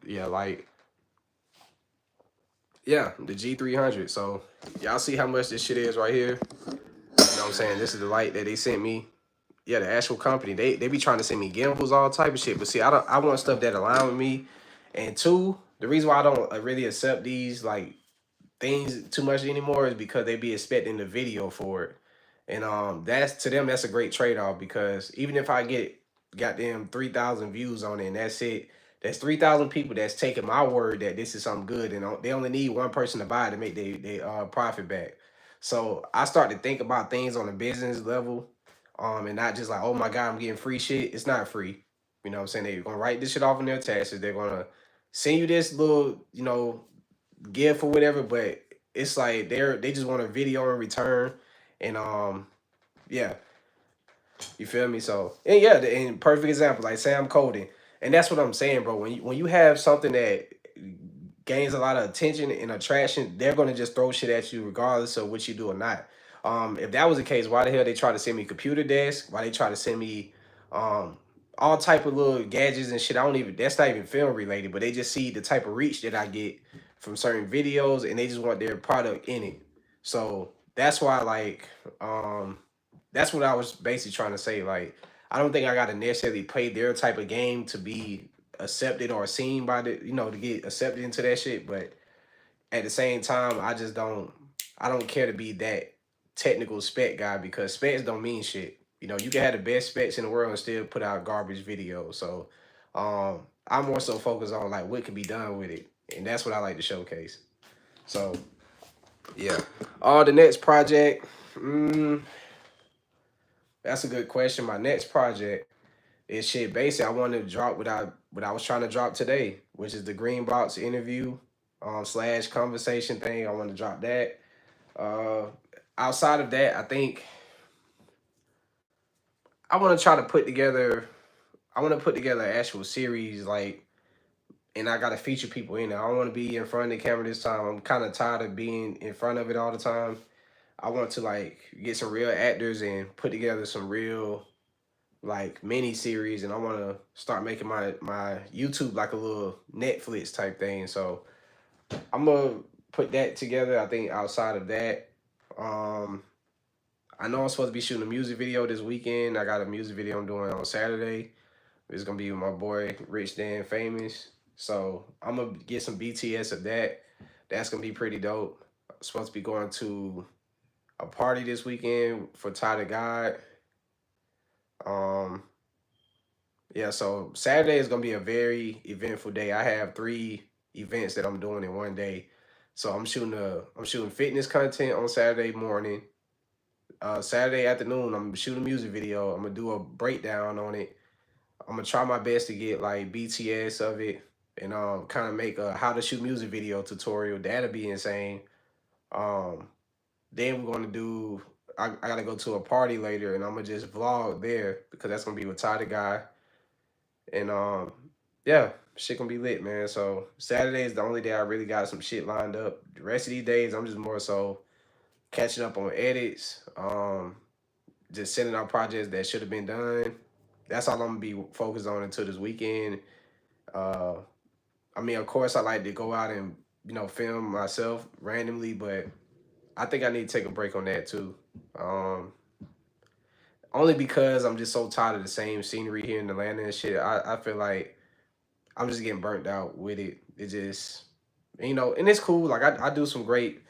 [SPEAKER 1] Yeah, like yeah, the G300. So y'all see how much this shit is right here. You know what I'm saying? This is the light that they sent me. Yeah, the actual company. They be trying to send me gimbals, all type of shit. But see, I want stuff that align with me. And two, the reason why I don't really accept these like things too much anymore is because they be expecting the video for it. And that's to them that's a great trade-off because even if I get goddamn 3,000 views on it and that's it, that's 3,000 people that's taking my word that this is something good and they only need one person to buy it to make they profit back. So I start to think about things on a business level, and not just like, oh my God, I'm getting free shit. It's not free. You know what I'm saying? They're gonna write this shit off in their taxes. They're gonna send you this little, gift or whatever, but it's like they just want a video in return. And yeah, you feel me? So and yeah, and perfect example, like Sam coding. And that's what I'm saying, bro. When you have something that gains a lot of attention and attraction, they're gonna just throw shit at you regardless of what you do or not. If that was the case, why the hell they try to send me computer desk? Why they try to send me um all type of little gadgets and shit? I don't even that's not even film related, but they just see the type of reach that I get from certain videos and they just want their product in it. So that's why that's what I was basically trying to say. Like, I don't think I gotta necessarily play their type of game to be accepted or seen by to get accepted into that shit. But at the same time, I don't care to be that technical spec guy because specs don't mean shit. You can have the best specs in the world and still put out garbage videos. So I'm more so focused on like what can be done with it. And that's what I like to showcase. So yeah. The next project. That's a good question. My next project is shit. Basically, I wanted to drop what I was trying to drop today, which is the green box interview slash conversation thing. I want to drop that. Uh, Outside of that, I think I want to try to put together. I want to put together an actual series, like, and I got to feature people in it. I don't want to be in front of the camera this time. I'm kind of tired of being in front of it all the time. I want to like get some real actors and put together some real like mini series, and I want to start making my YouTube like a little Netflix type thing. So I'm gonna put that together. I think outside of that, um, I know I'm supposed to be shooting a music video this weekend. I got a music video I'm doing on Saturday. It's gonna be with my boy Rich Dan Famous. So I'm gonna get some BTS of that. That's gonna be pretty dope. I'm supposed to be going to a party this weekend for Ty the God. Um, Yeah, so Saturday is gonna be a very eventful day. I have three events that I'm doing in one day. So I'm shooting fitness content on Saturday morning. Saturday afternoon, I'm shooting a music video. I'm gonna do a breakdown on it. I'm gonna try my best to get like BTS of it and kind of make a how to shoot music video tutorial. That'll be insane. Um Then we're gonna do. I gotta go to a party later, and I'm gonna just vlog there because that's gonna be with Ty the guy, and yeah, shit gonna be lit, man. So Saturday is the only day I really got some shit lined up. The rest of these days, I'm just more so catching up on edits, just sending out projects that should have been done. That's all I'm gonna be focused on until this weekend. Uh, I mean, of course, I like to go out and film myself randomly, but I think I need to take a break on that too. Um, Only because I'm just so tired of the same scenery here in Atlanta and shit. I feel like I'm just getting burnt out with it. It just, and it's cool. Like I do some great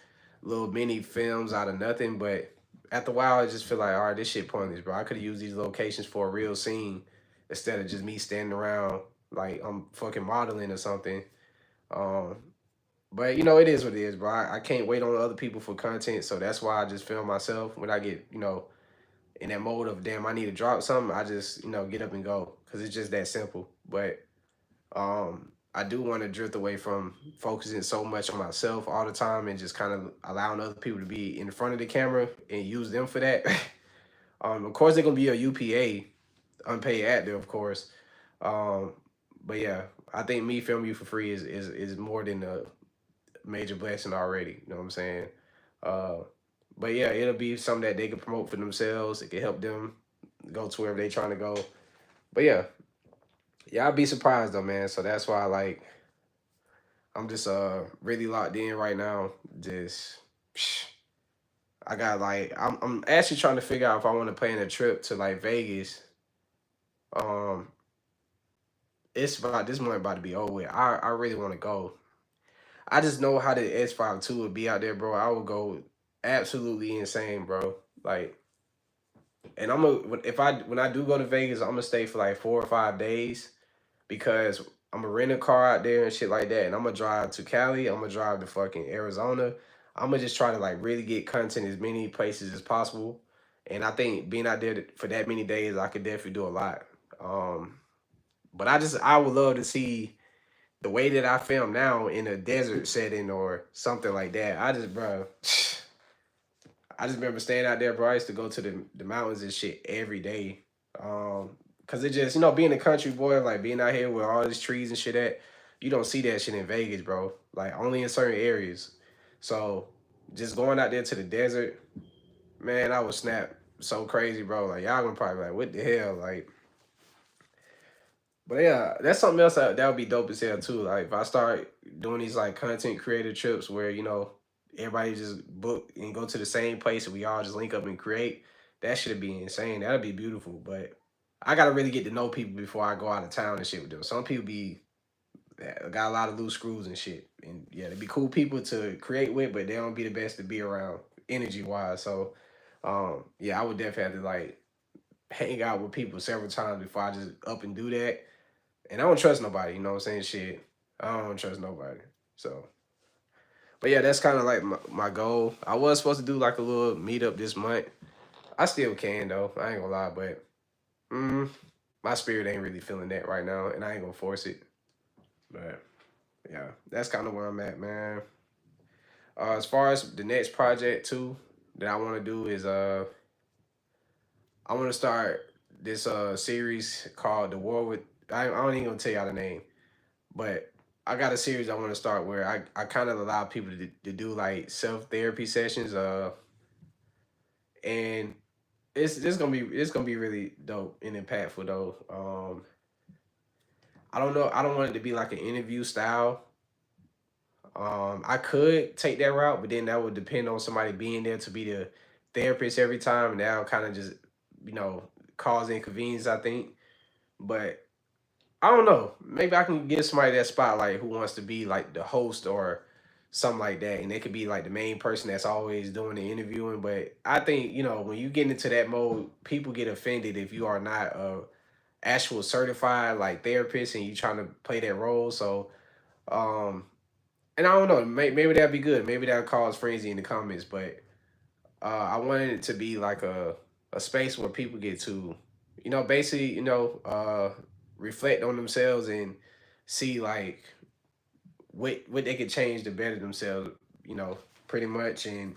[SPEAKER 1] little mini films out of nothing, but after a while, I just feel like, all right, this shit pointless, bro. I could have used these locations for a real scene instead of just me standing around like I'm fucking modeling or something. Um, but it is what it is, bro. I can't wait on other people for content, so that's why I just film myself when I get, in that mode of damn, I need to drop something. I just, get up and go because it's just that simple. But I do want to drift away from focusing so much on myself all the time and just kind of allowing other people to be in front of the camera and use them for that. Of course, they're gonna be a UPA, unpaid actor, of course. Um, but yeah, I think me filming you for free is more than a major blessing already. You know what I'm saying? Uh, but yeah, it'll be something that they can promote for themselves. It can help them go to wherever they trying to go. But yeah, yeah, I'd be surprised though, man. So that's why I'm just really locked in right now. Just I got I'm actually trying to figure out if I want to plan a trip to like Vegas. Um, it's about this month about to be over with. I really want to go. I just know how the S52 would be out there, bro. I would go absolutely insane, bro. Like, and I'm gonna if I when I do go to Vegas, I'm gonna stay for like 4 or 5 days because I'm gonna rent a car out there and shit like that, and I'm gonna drive to Cali. I'm gonna drive to fucking Arizona. I'm gonna just try to like really get content as many places as possible, and I think being out there for that many days, I could definitely do a lot. Um, but I would love to see the way that I film now in a desert setting or something like that. Bro, I just remember staying out there, bro. I used to go to the mountains and shit every day. Cause it just, being a country boy, like being out here with all these trees and shit you don't see that shit in Vegas, bro. Like only in certain areas. So just going out there to the desert, man, I would snap so crazy, bro. Like y'all gonna probably be like, what the hell? Like, but yeah, that's something else that would be dope as hell too. Like if I start doing these like content creator trips where everybody just book and go to the same place and we all just link up and create, that should be insane. That'd be beautiful. But I gotta really get to know people before I go out of town and shit with them. Some people got a lot of loose screws and shit, and yeah, they be cool people to create with, but they don't be the best to be around energy wise. So, yeah, I would definitely have to like hang out with people several times before I just up and do that. And I don't trust nobody, you know what I'm saying? Shit. I don't trust nobody. So, but yeah, that's kind of like my goal. I was supposed to do like a little meetup this month. I still can though. I ain't gonna lie, but mm, my spirit ain't really feeling that right now, and I ain't gonna force it. But yeah, that's kind of where I'm at, man. As far as the next project too that I want to do is I want to start this series called The War with. I don't even gonna tell y'all the name. But I got a series I want to start where I kind of allow people to do like self therapy sessions. And it's gonna be really dope and impactful though. I don't know. I don't want it to be like an interview style. I could take that route, but then that would depend on somebody being there to be the therapist every time, and that'll kind of just you know cause inconvenience. I think, but I don't know. Maybe I can give somebody that spotlight who wants to be like the host or something like that, and they could be like the main person that's always doing the interviewing. But I think when you get into that mode, people get offended if you are not a actual certified like therapist and you trying to play that role. So, um, and I don't know. Maybe that'd be good. Maybe that'll cause frenzy in the comments. But I wanted it to be like a space where people get to, basically, reflect on themselves and see like what they could change to better themselves, pretty much. And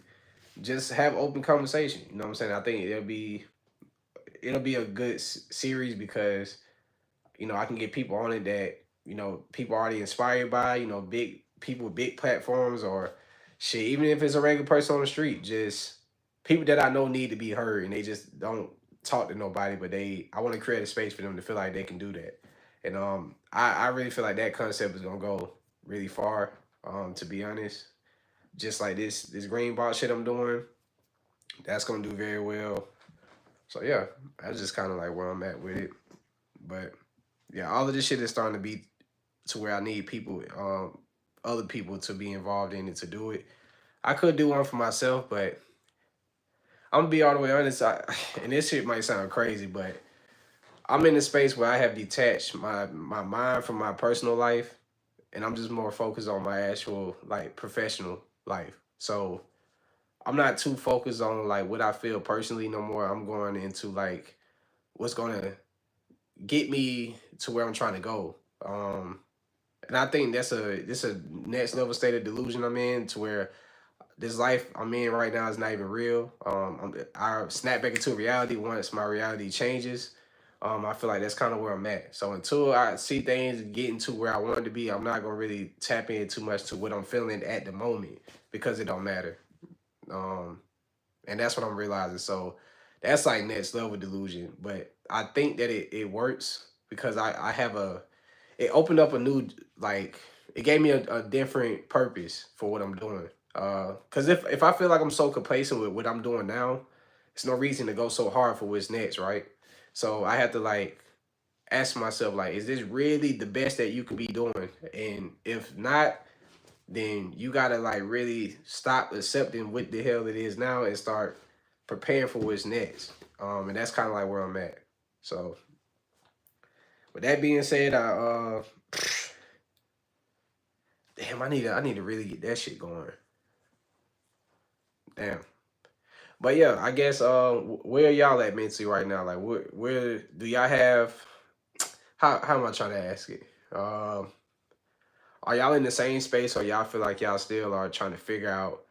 [SPEAKER 1] just have open conversation. You know what I'm saying? I think it'll be a good series because I can get people on it that people already inspired by. Big people with big platforms or shit. Even if it's a regular person on the street, just people that I know need to be heard, and they just don't talk to nobody. But I want to create a space for them to feel like they can do that. And I really feel like that concept is gonna go really far. To be honest, just like this green bot shit I'm doing, that's gonna do very well. So yeah, that's just kind of like where I'm at with it. But yeah, all of this shit is starting to be to where I need people, other people to be involved in it to do it. I could do one for myself, but I'm gonna be all the way honest. And this shit might sound crazy, but I'm in a space where I have detached my mind from my personal life, and I'm just more focused on my actual like professional life. So I'm not too focused on like what I feel personally no more. I'm going into like what's gonna get me to where I'm trying to go. And I think this a next level state of delusion I'm in to where this life I'm in right now is not even real. I snap back into reality once my reality changes. I feel like that's kind of where I'm at. So until I see things getting to where I want it to be, I'm not gonna really tap in too much to what I'm feeling at the moment because it don't matter. Um, and that's what I'm realizing. So that's like next level delusion. But I think that it works because I have it opened up a new like it gave me a different purpose for what I'm doing. Cause if I feel like I'm so complacent with what I'm doing now, it's no reason to go so hard for what's next, right? So I have to like ask myself like, is this really the best that you could be doing? And if not, then you gotta like really stop accepting what the hell it is now and start preparing for what's next. And that's kind of like where I'm at. So with that being said, damn, I need to really get that shit going. Damn. But yeah, I guess where y'all at mentally right now? Like where do y'all have how am I trying to ask it? Are y'all in the same space or y'all feel like y'all still are trying to figure out,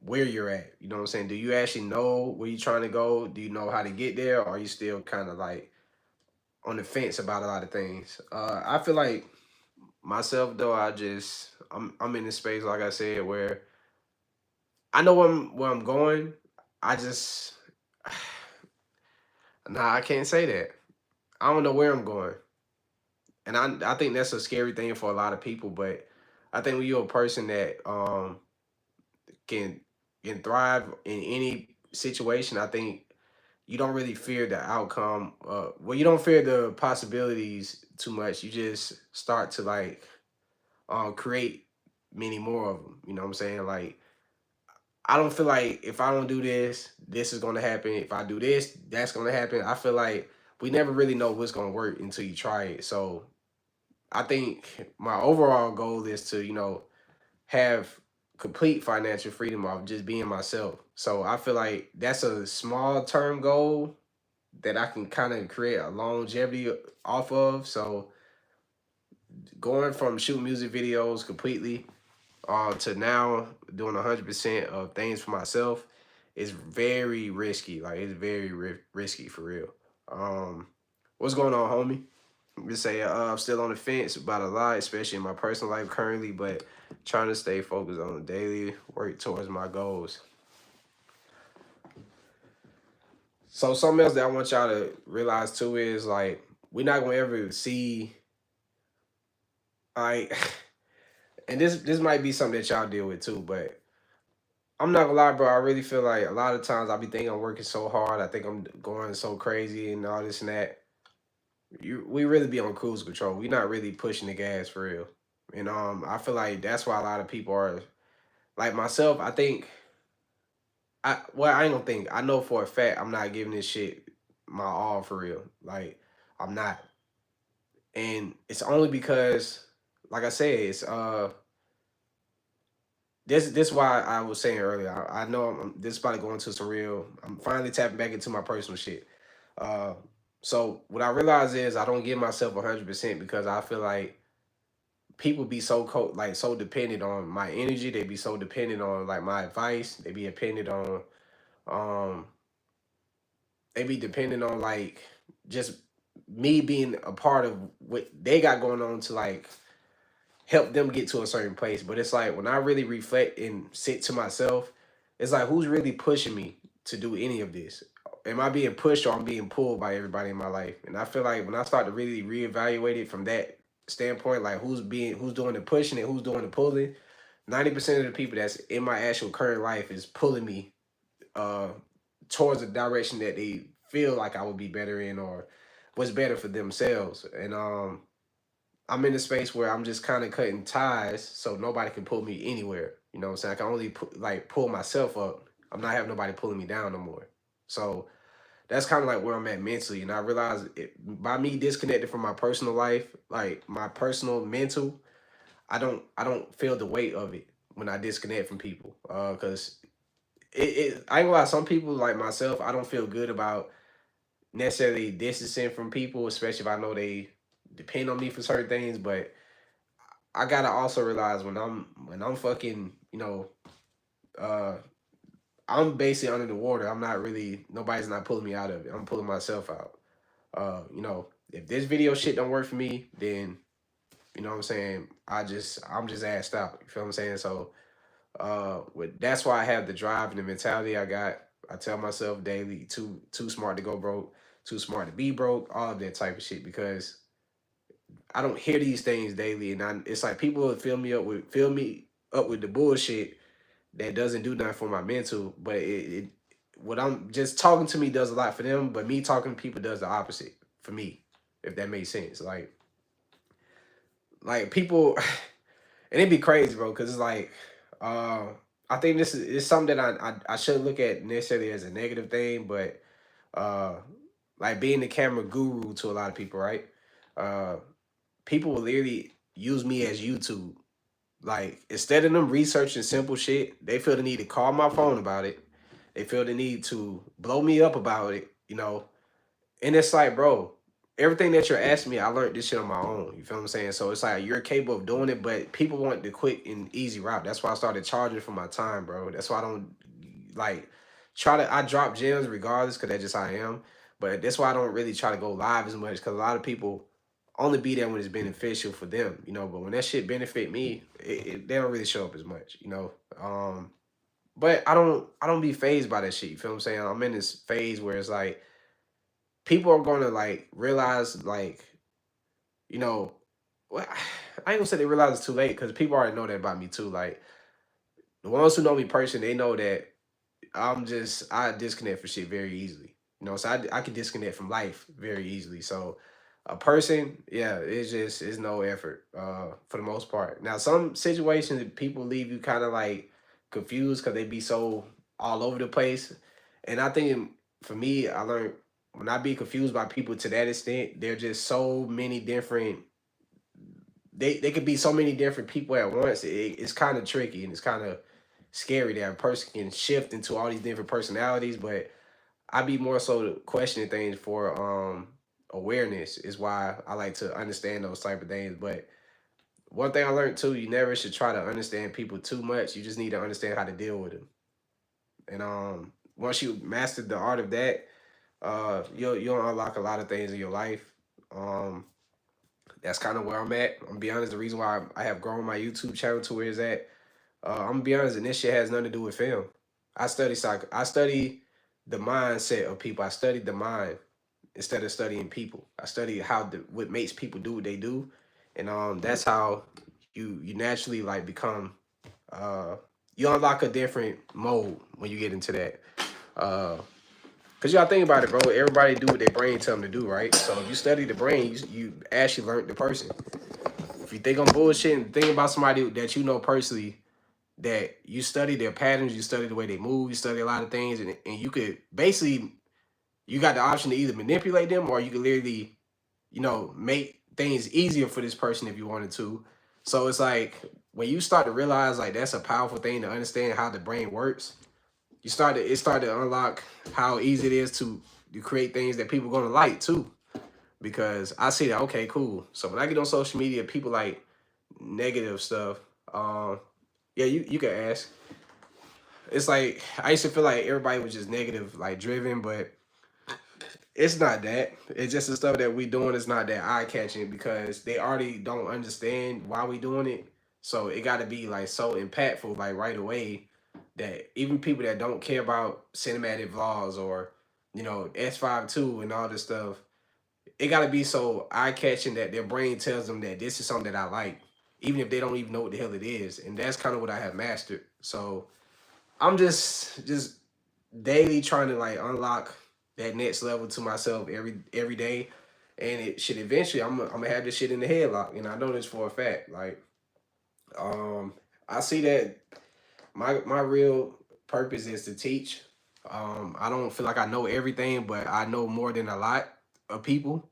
[SPEAKER 1] where you're at? You know what I'm saying? Do you actually know where you're trying to go? Do you know how to get there? Or are you still kind of like on the fence about a lot of things? I feel like myself though, I'm in this space, like I said, where I know where I'm going. I just nah, I can't say that. I don't know where I'm going, and I think that's a scary thing for a lot of people. But I think when you're a person that can can thrive in any situation, I think you don't really fear the outcome. Well, you don't fear the possibilities too much. You just start to like create many more of them. You know what I'm saying? Like I don't feel like if I don't do this, this is gonna happen. If I do this, that's gonna happen. I feel like we never really know what's gonna work until you try it. So I think my overall goal is to, have complete financial freedom of just being myself. So I feel like that's a small term goal that I can kind of create a longevity off of. So going from shooting music videos completely to now doing 100% of things for myself is very risky. Like it's very risky for real. Um, what's going on, homie? Just say I'm still on the fence about a lot, especially in my personal life currently, but trying to stay focused on the daily work towards my goals. So something else that I want y'all to realize too is like we're not gonna ever see like and this might be something that y'all deal with too, but I'm not gonna lie, bro. I really feel like a lot of times I be thinking I'm working so hard. I think I'm going so crazy and all this and that. We really be on cruise control. We not really pushing the gas for real. And I feel like that's why a lot of people are like myself. I think I ain't gonna think. I know for a fact I'm not giving this shit my all for real. Like I'm not, and it's only because, like I said, it's this why I was saying earlier. I know this is about to go into some real. I'm finally tapping back into my personal shit. Uh, so what I realize is I don't give myself 100% because I feel like people be so so dependent on my energy. They be so dependent on like my advice. They be dependent on um they be dependent on like just me being a part of what they got going on to like help them get to a certain place. But it's like when I really reflect and sit to myself, it's like who's really pushing me to do any of this? Am I being pushed or I'm being pulled by everybody in my life? And I feel like when I start to really reevaluate it from that standpoint, like who's doing the pushing and who's doing the pulling, 90% of the people that's in my actual current life is pulling me uh towards a direction that they feel like I would be better in or what's better for themselves. And I'm in a space where I'm just kind of cutting ties so nobody can pull me anywhere. You know what I'm saying? I can only pull myself up. I'm not having nobody pulling me down no more. So that's kind of like where I'm at mentally. And I realize by me disconnected from my personal life, like my personal mental, I don't feel the weight of it when I disconnect from people. Cause I ain't gonna lie, some people like myself, I don't feel good about necessarily distancing from people, especially if I know they depend on me for certain things. But I gotta also realize when I'm fucking, uh I'm basically under the water. I'm not really nobody's not pulling me out of it. I'm pulling myself out. If this video shit don't work for me, then you know what I'm saying, I'm just assed out. You feel what I'm saying? So that's why I have the drive and the mentality I got. I tell myself daily, too smart to go broke, too smart to be broke, all of that type of shit because I don't hear these things daily, and it's like people will fill me up with the bullshit that doesn't do nothing for my mental, but what I'm just talking to me does a lot for them, but me talking to people does the opposite for me, if that makes sense. Like people, and it'd be crazy, bro, because it's like, uh, I think this is it's something that I shouldn't look at necessarily as a negative thing, but uh, like being the camera guru to a lot of people, right? Uh, People will literally use me as YouTube. Like instead of them researching simple shit, they feel the need to call my phone about it. They feel the need to blow me up about it, And it's like, bro, everything that you're asking me, I learned this shit on my own. You feel what I'm saying? So it's like you're capable of doing it, but people want the quick and easy route. That's why I started charging for my time, bro. That's why I don't like I drop gems regardless because that's just how I am. But that's why I don't really try to go live as much because a lot of people only be there when it's beneficial for them. But when that shit benefit me, they don't really show up as much. But I don't be phased by that shit. You feel what I'm saying? I'm in this phase where it's like people are gonna like realize like you know well, I ain't gonna say they realize it's too late because people already know that about me too. Like the ones who know me personally, they know that I disconnect for shit very easily. So I can disconnect from life very easily. So a person, yeah, it's no effort for the most part. Now some situations people leave you kind of like confused because they be so all over the place. And I think for me, I learned when I be confused by people to that extent, they're just so many different they could be so many different people at once. It's kind of tricky and it's kind of scary that a person can shift into all these different personalities. But I be more so questioning things for awareness is why I like to understand those type of things. But one thing I learned too, you never should try to understand people too much. You just need to understand how to deal with them. And once you master the art of that, you'll unlock a lot of things in your life. Um, that's kind of where I'm at. I'm gonna be honest. The reason why I have grown my YouTube channel to where it's at, I'm gonna be honest, and this shit has nothing to do with film. I study the mindset of people. I studied the mind instead of studying people. I study what makes people do what they do, and that's how you naturally like become. Uh, you unlock a different mode when you get into that. Uh, Cause you gotta think about it, bro. Everybody do what their brain tell them to do, right? So if you study the brain, you actually learn the person. If you think I'm bullshitting, think about somebody that you know personally that you study their patterns, you study the way they move, you study a lot of things, and you could basically you got the option to either manipulate them or you could literally, make things easier for this person if you wanted to. So it's like when you start to realize like that's a powerful thing to understand how the brain works, it started to unlock how easy it is to create things that people gonna like too. Because I see that, okay, cool. So when I get on social media, people like negative stuff. Yeah, you can ask. It's like I used to feel like everybody was just negative, like driven, but it's not that. It's just the stuff that we doing is not that eye catching because they already don't understand why we doing it. So it got to be like so impactful, like right away, that even people that don't care about cinematic vlogs or S52 and all this stuff, it got to be so eye catching that their brain tells them that this is something that I like, even if they don't even know what the hell it is. And that's kind of what I have mastered. So I'm just daily trying to like unlock that next level to myself every day, and it should eventually I'm gonna have this shit in the headlock, and I know this for a fact. Like, um, I see that my real purpose is to teach. I don't feel like I know everything, but I know more than a lot of people.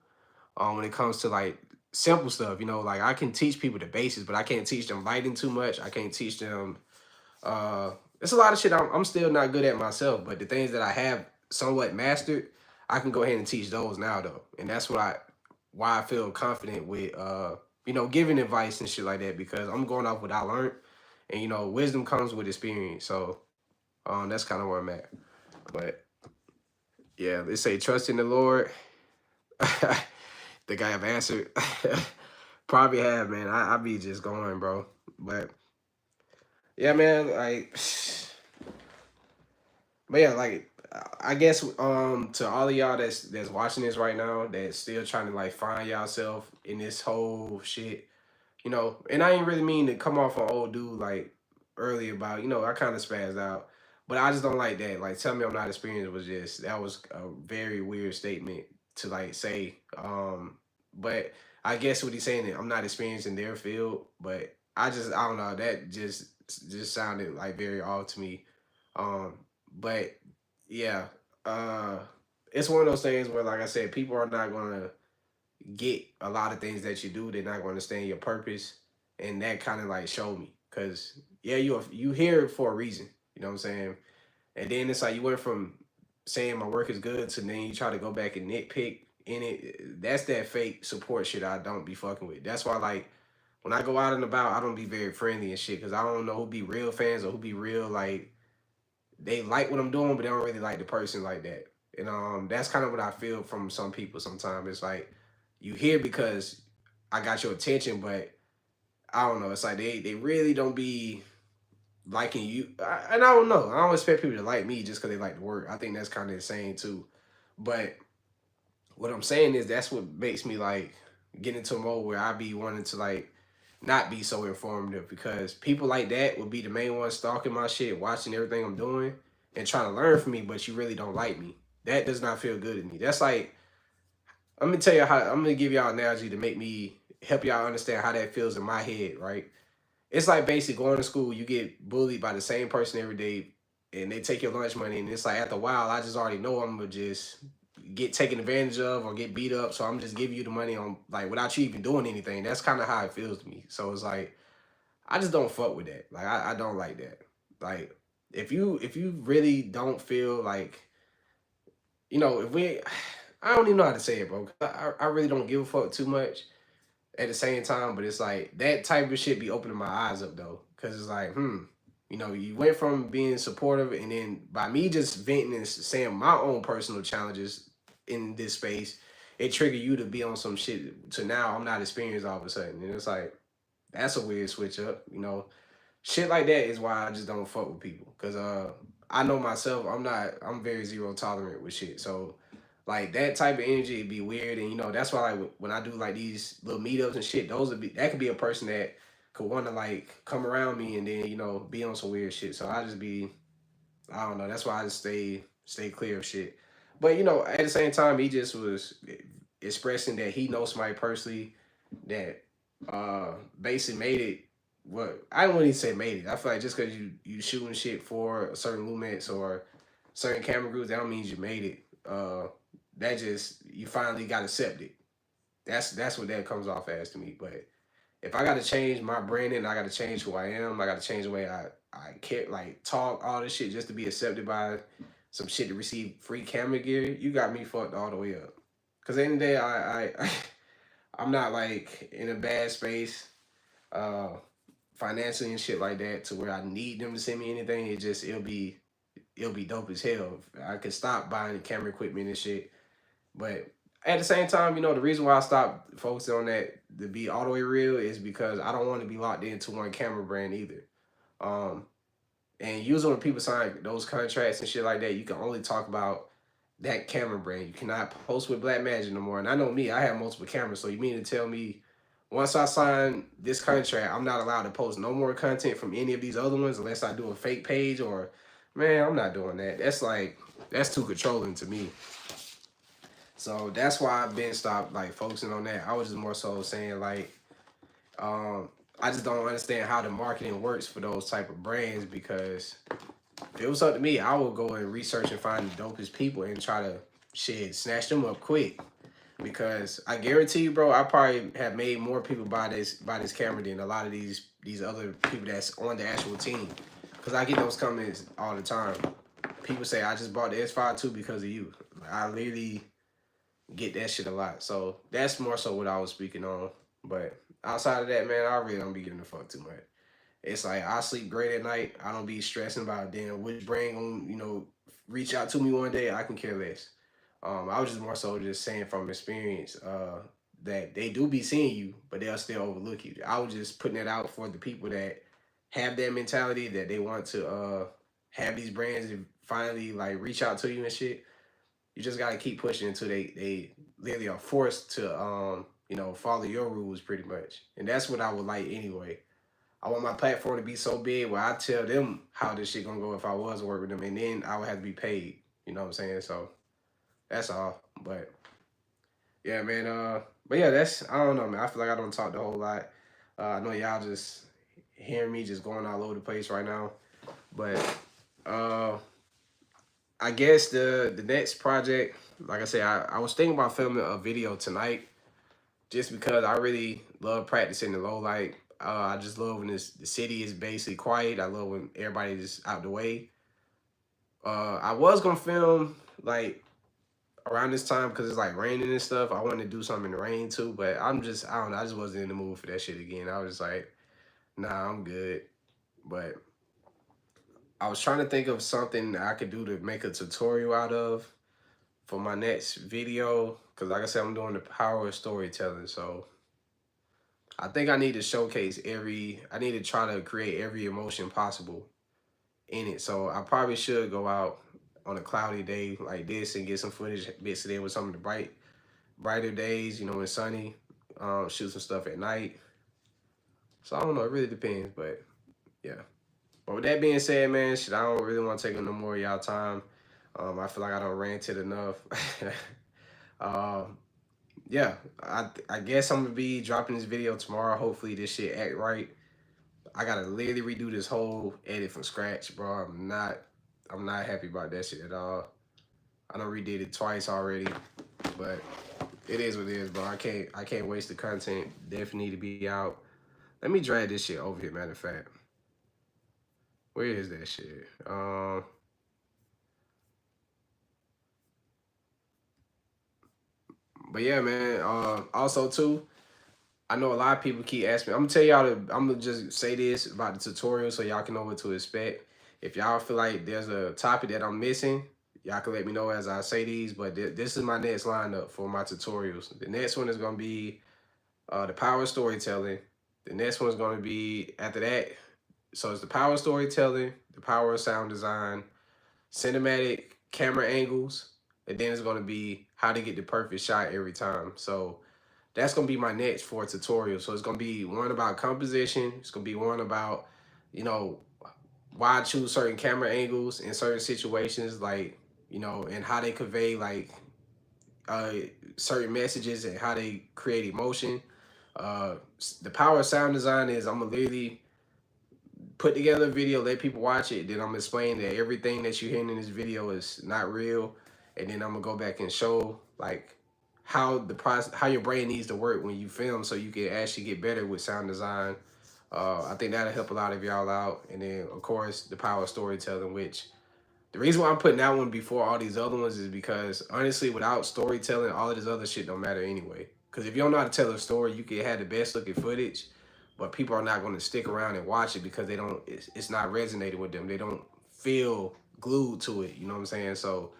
[SPEAKER 1] When it comes to like simple stuff, like I can teach people the basics, but I can't teach them lighting too much. I can't teach them uh, it's a lot of shit I'm still not good at myself, but the things that I have somewhat mastered, I can go ahead and teach those now though, and that's why I feel confident with giving advice and shit like that because I'm going off what I learned, and wisdom comes with experience. So that's kind of where I'm at. But yeah, they say trust in the Lord. Think I have answered. Probably have, man. I be just going, bro. But yeah, man, like. But yeah, like I guess to all of y'all that's watching this right now that's still trying to like find yourself in this whole shit, and I ain't really mean to come off an old dude like earlier about, I kind of spazzed out, but I just don't like that. Like, tell me I'm not experienced was just that was a very weird statement to like say. But I guess what he's saying is I'm not experienced in their field, but I don't know that just sounded like very odd to me. Um, but yeah, uh, it's one of those things where, like I said, people are not gonna get a lot of things that you do. They're not going to understand your purpose, and that kind of like showed me. Cause yeah, you here for a reason. You know what I'm saying? And then it's like you went from saying my work is good to then you try to go back and nitpick in it. That's that fake support shit I don't be fucking with. That's why like when I go out and about, I don't be very friendly and shit because I don't know who be real fans or who be real like they like what I'm doing, but they don't really like the person like that. And that's kind of what I feel from some people sometimes. It's like you here because I got your attention, but I don't know. It's like they really don't be liking you. And I don't know. I don't expect people to like me just because they like the work. I think that's kind of insane too. But what I'm saying is that's what makes me like get into a mode where I be wanting to like not be so informative because people like that would be the main ones stalking my shit, watching everything I'm doing, and trying to learn from me, but you really don't like me. That does not feel good to me. That's like I'm gonna tell you how I'm gonna give y'all an analogy to make me help y'all understand how that feels in my head, right? It's like basically going to school, you get bullied by the same person every day, and they take your lunch money, and it's like after a while, I just already know I'm gonna just get taken advantage of or get beat up, so I'm just giving you the money on like without you even doing anything. That's kind of how it feels to me. So it's like I just don't fuck with that. Like I don't like that. Like if you really don't feel like if we I don't even know how to say it, bro. I really don't give a fuck too much at the same time, but it's like that type of shit be opening my eyes up though, because it's like, you went from being supportive, and then by me just venting and saying my own personal challenges in this space, it triggered you to be on some shit. To now, I'm not experienced all of a sudden, and it's like that's a weird switch up, Shit like that is why I just don't fuck with people, cause I know myself, I'm very zero tolerant with shit, so like that type of energy would be weird, and that's why like when I do like these little meetups and shit, that could be a person that could want to like come around me and then be on some weird shit. So I don't know. That's why I just stay clear of shit. But at the same time, he just was expressing that he knows somebody personally that basically made it. What I wouldn't even say made it. I feel like just because you shooting shit for certain movements or certain camera groups, that don't mean you made it. That just you finally got accepted. That's what that comes off as to me. But if I gotta change my branding, I gotta change who I am. I gotta change the way I care, like talk, all this shit, just to be accepted by some shit to receive free camera gear. You got me fucked all the way up. Cause at the end of the day, I'm not like in a bad space. uh financially and shit like that to where I need them to send me anything. It'll be dope as hell. I could stop buying camera equipment and shit. But at the same time, you know, the reason why I stopped focusing on that to be all the way real is because I don't want to be locked into one camera brand either. Um, and usually when people sign those contracts and shit like that, you can only talk about that camera brand. You cannot post with Black Magic no more. And I know me, I have multiple cameras. So you mean to tell me once I sign this contract, I'm not allowed to post no more content from any of these other ones unless I do a fake page or man, I'm not doing that. That's too controlling to me. So that's why I've been stopped like focusing on that. I was just more so saying like, um, I just don't understand how the marketing works for those type of brands because if it was up to me, I would go and research and find the dopest people and try to shit snatch them up quick. Because I guarantee you, bro, I probably have made more people buy this camera than a lot of these other people that's on the actual team. Cause I get those comments all the time. People say I just bought the S5 too because of you. I literally get that shit a lot. So that's more so what I was speaking on. But outside of that, man, I really don't be giving a fuck too much. It's like I sleep great at night. I don't be stressing about damn which brand gonna, you know, reach out to me one day. I can care less. I was just more so just saying from experience, that they do be seeing you, but they'll still overlook you. I was just putting it out for the people that have that mentality that they want to have these brands and finally like reach out to you and shit. You just gotta keep pushing until they literally are forced to you know, follow your rules pretty much. And that's what I would like anyway. I want my platform to be so big where I tell them how this shit gonna go if I was working with them, and then I would have to be paid. You know what I'm saying? So that's all. But yeah, man. But yeah, that's I don't know, man. I feel like I don't talk the whole lot. I know y'all just hearing me just going all over the place right now. But uh, I guess the next project, like I said, I was thinking about filming a video tonight just because I really love practicing the low light. I just love when the city is basically quiet. I love when everybody's out the way. I was gonna film like around this time because it's like raining and stuff. I wanted to do something in the rain too, but I don't know. I just wasn't in the mood for that shit again. I was just like, nah, I'm good. But I was trying to think of something I could do to make a tutorial out of for my next video. Cause like I said, I'm doing the power of storytelling. So I think I need to showcase I need to try to create every emotion possible in it. So I probably should go out on a cloudy day like this and get some footage mixed in with some of the brighter days, you know, when it's sunny. Shoot some stuff at night. So I don't know, it really depends, but yeah. But with that being said, man, shit, I don't really want to take up no more of y'all time. I feel like I don't ranted enough. um, yeah, I guess I'm gonna be dropping this video tomorrow. Hopefully this shit act right. I gotta literally redo this whole edit from scratch, bro. I'm not happy about that shit at all. I done redid it twice already, but it is what it is, bro. I can't waste the content. Definitely need to be out. Let me drag this shit over here, matter of fact. Where is that shit? But yeah, man. Also too, I know a lot of people keep asking me. I'm gonna tell y'all. I'm gonna just say this about the tutorial so y'all can know what to expect. If y'all feel like there's a topic that I'm missing, y'all can let me know as I say these. But this is my next lineup for my tutorials. The next one is gonna be the power of storytelling. The next one is gonna be after that. So it's the power of storytelling, the power of sound design, cinematic camera angles, and then it's gonna be how to get the perfect shot every time. So that's gonna be my next four tutorials. So it's gonna be one about composition. It's gonna be one about, you know, why I choose certain camera angles in certain situations, like, you know, and how they convey like uh certain messages and how they create emotion. Uh the power of sound design is I'm gonna literally put together a video, let people watch it, then I'm gonna explain that everything that you're hearing in this video is not real, and then I'm gonna go back and show like how the process, how your brain needs to work when you film, so you can actually get better with sound design. I think that'll help a lot of y'all out, and then of course the power of storytelling, which the reason why I'm putting that one before all these other ones is because honestly, without storytelling, all of this other shit don't matter anyway. Because if you don't know how to tell a story, you can have the best looking footage, but people are not going to stick around and watch it because they don't. It's not resonating with them. They don't feel glued to it. You know what I'm saying? So,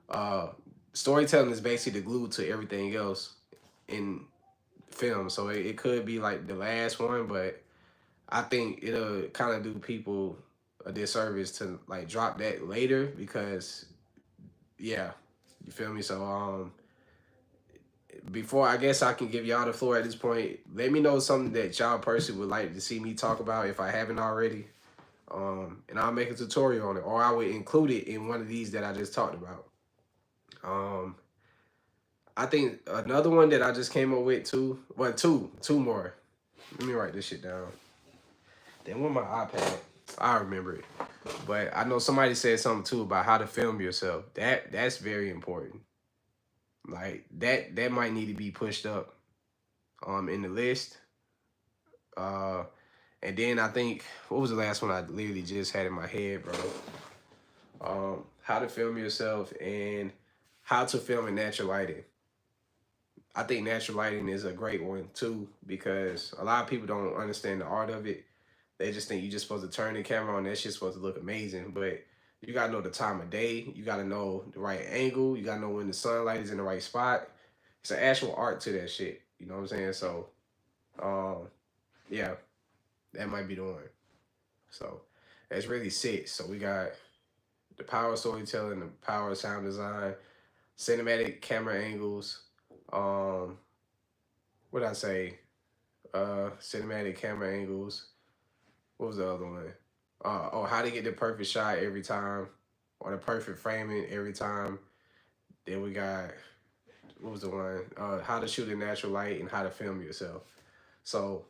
[SPEAKER 1] uh, storytelling is basically the glue to everything else in film. So it could be like the last one, but I think it'll kind of do people a disservice to like drop that later because yeah, you feel me? So before I guess I can give y'all the floor at this point, let me know something that y'all personally would like to see me talk about if I haven't already. And I'll make a tutorial on it, or I would include it in one of these that I just talked about. Um, I think another one that I just came up with too. Well, two more. Let me write this shit down. Then with my iPad, I remember it. But I know somebody said something too about how to film yourself. That's very important. Like that might need to be pushed up in the list. Uh and then I think what was the last one I literally just had in my head, bro? How to film yourself and how to film in natural lighting. I think natural lighting is a great one too because a lot of people don't understand the art of it. They just think you're just supposed to turn the camera on. That shit's supposed to look amazing, but you gotta know the time of day. You gotta know the right angle. You gotta know when the sunlight is in the right spot. It's an actual art to that shit. You know what I'm saying? So, um, yeah, that might be the one. So that's really six. So we got the power of storytelling, the power of sound design, cinematic camera angles. Um, what did I say? Cinematic camera angles. What was the other one? Oh, how to get the perfect shot every time, or the perfect framing every time. Then we got what was the one? How to shoot in natural light and how to film yourself. So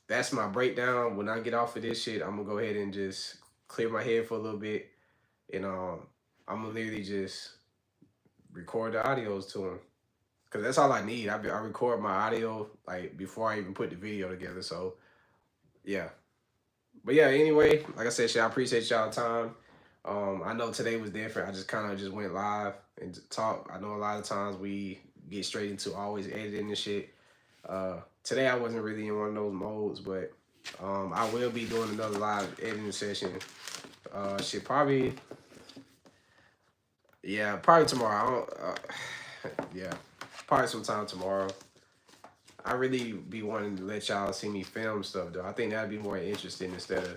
[SPEAKER 1] that's my breakdown. When I get off of this shit, I'm gonna go ahead and just clear my head for a little bit, and I'm gonna literally just record the audios to them, cause that's all I need. I record my audio like before I even put the video together. So yeah. But yeah, anyway, like I said, shit, I appreciate y'all time. I know today was different. I just kind of just went live and talk. I know a lot of times we get straight into always editing and shit. Today I wasn't really in one of those modes, but I will be doing another live editing session. Shit, probably, yeah, probably tomorrow. I don't, yeah, probably sometime tomorrow. I really be wanting to let y'all see me film stuff though. I think that'd be more interesting instead of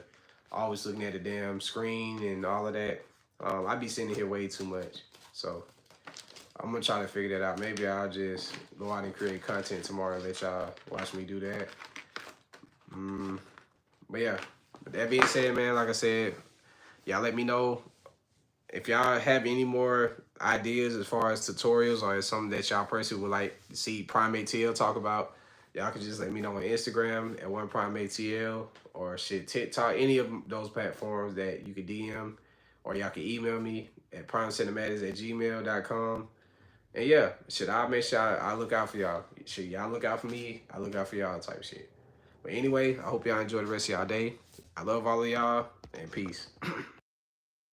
[SPEAKER 1] always looking at the damn screen and all of that. I be sitting here way too much. So I'm gonna try to figure that out. Maybe I'll just go out and create content tomorrow and let y'all watch me do that. But yeah, with that being said, man, like I said, y'all let me know if y'all have any more ideas as far as tutorials or something that y'all personally would like to see Primate TL talk about. Y'all can just let me know on Instagram at OnePrimateTL or shit TikTok, any of those platforms that you could DM, or y'all can email me at primecinematics@gmail.com. And yeah, shit, I'll make sure I look out for y'all. Shit, y'all look out for me, I look out for y'all type shit. But anyway, I hope y'all enjoy the rest of y'all day. I love all of y'all, and peace.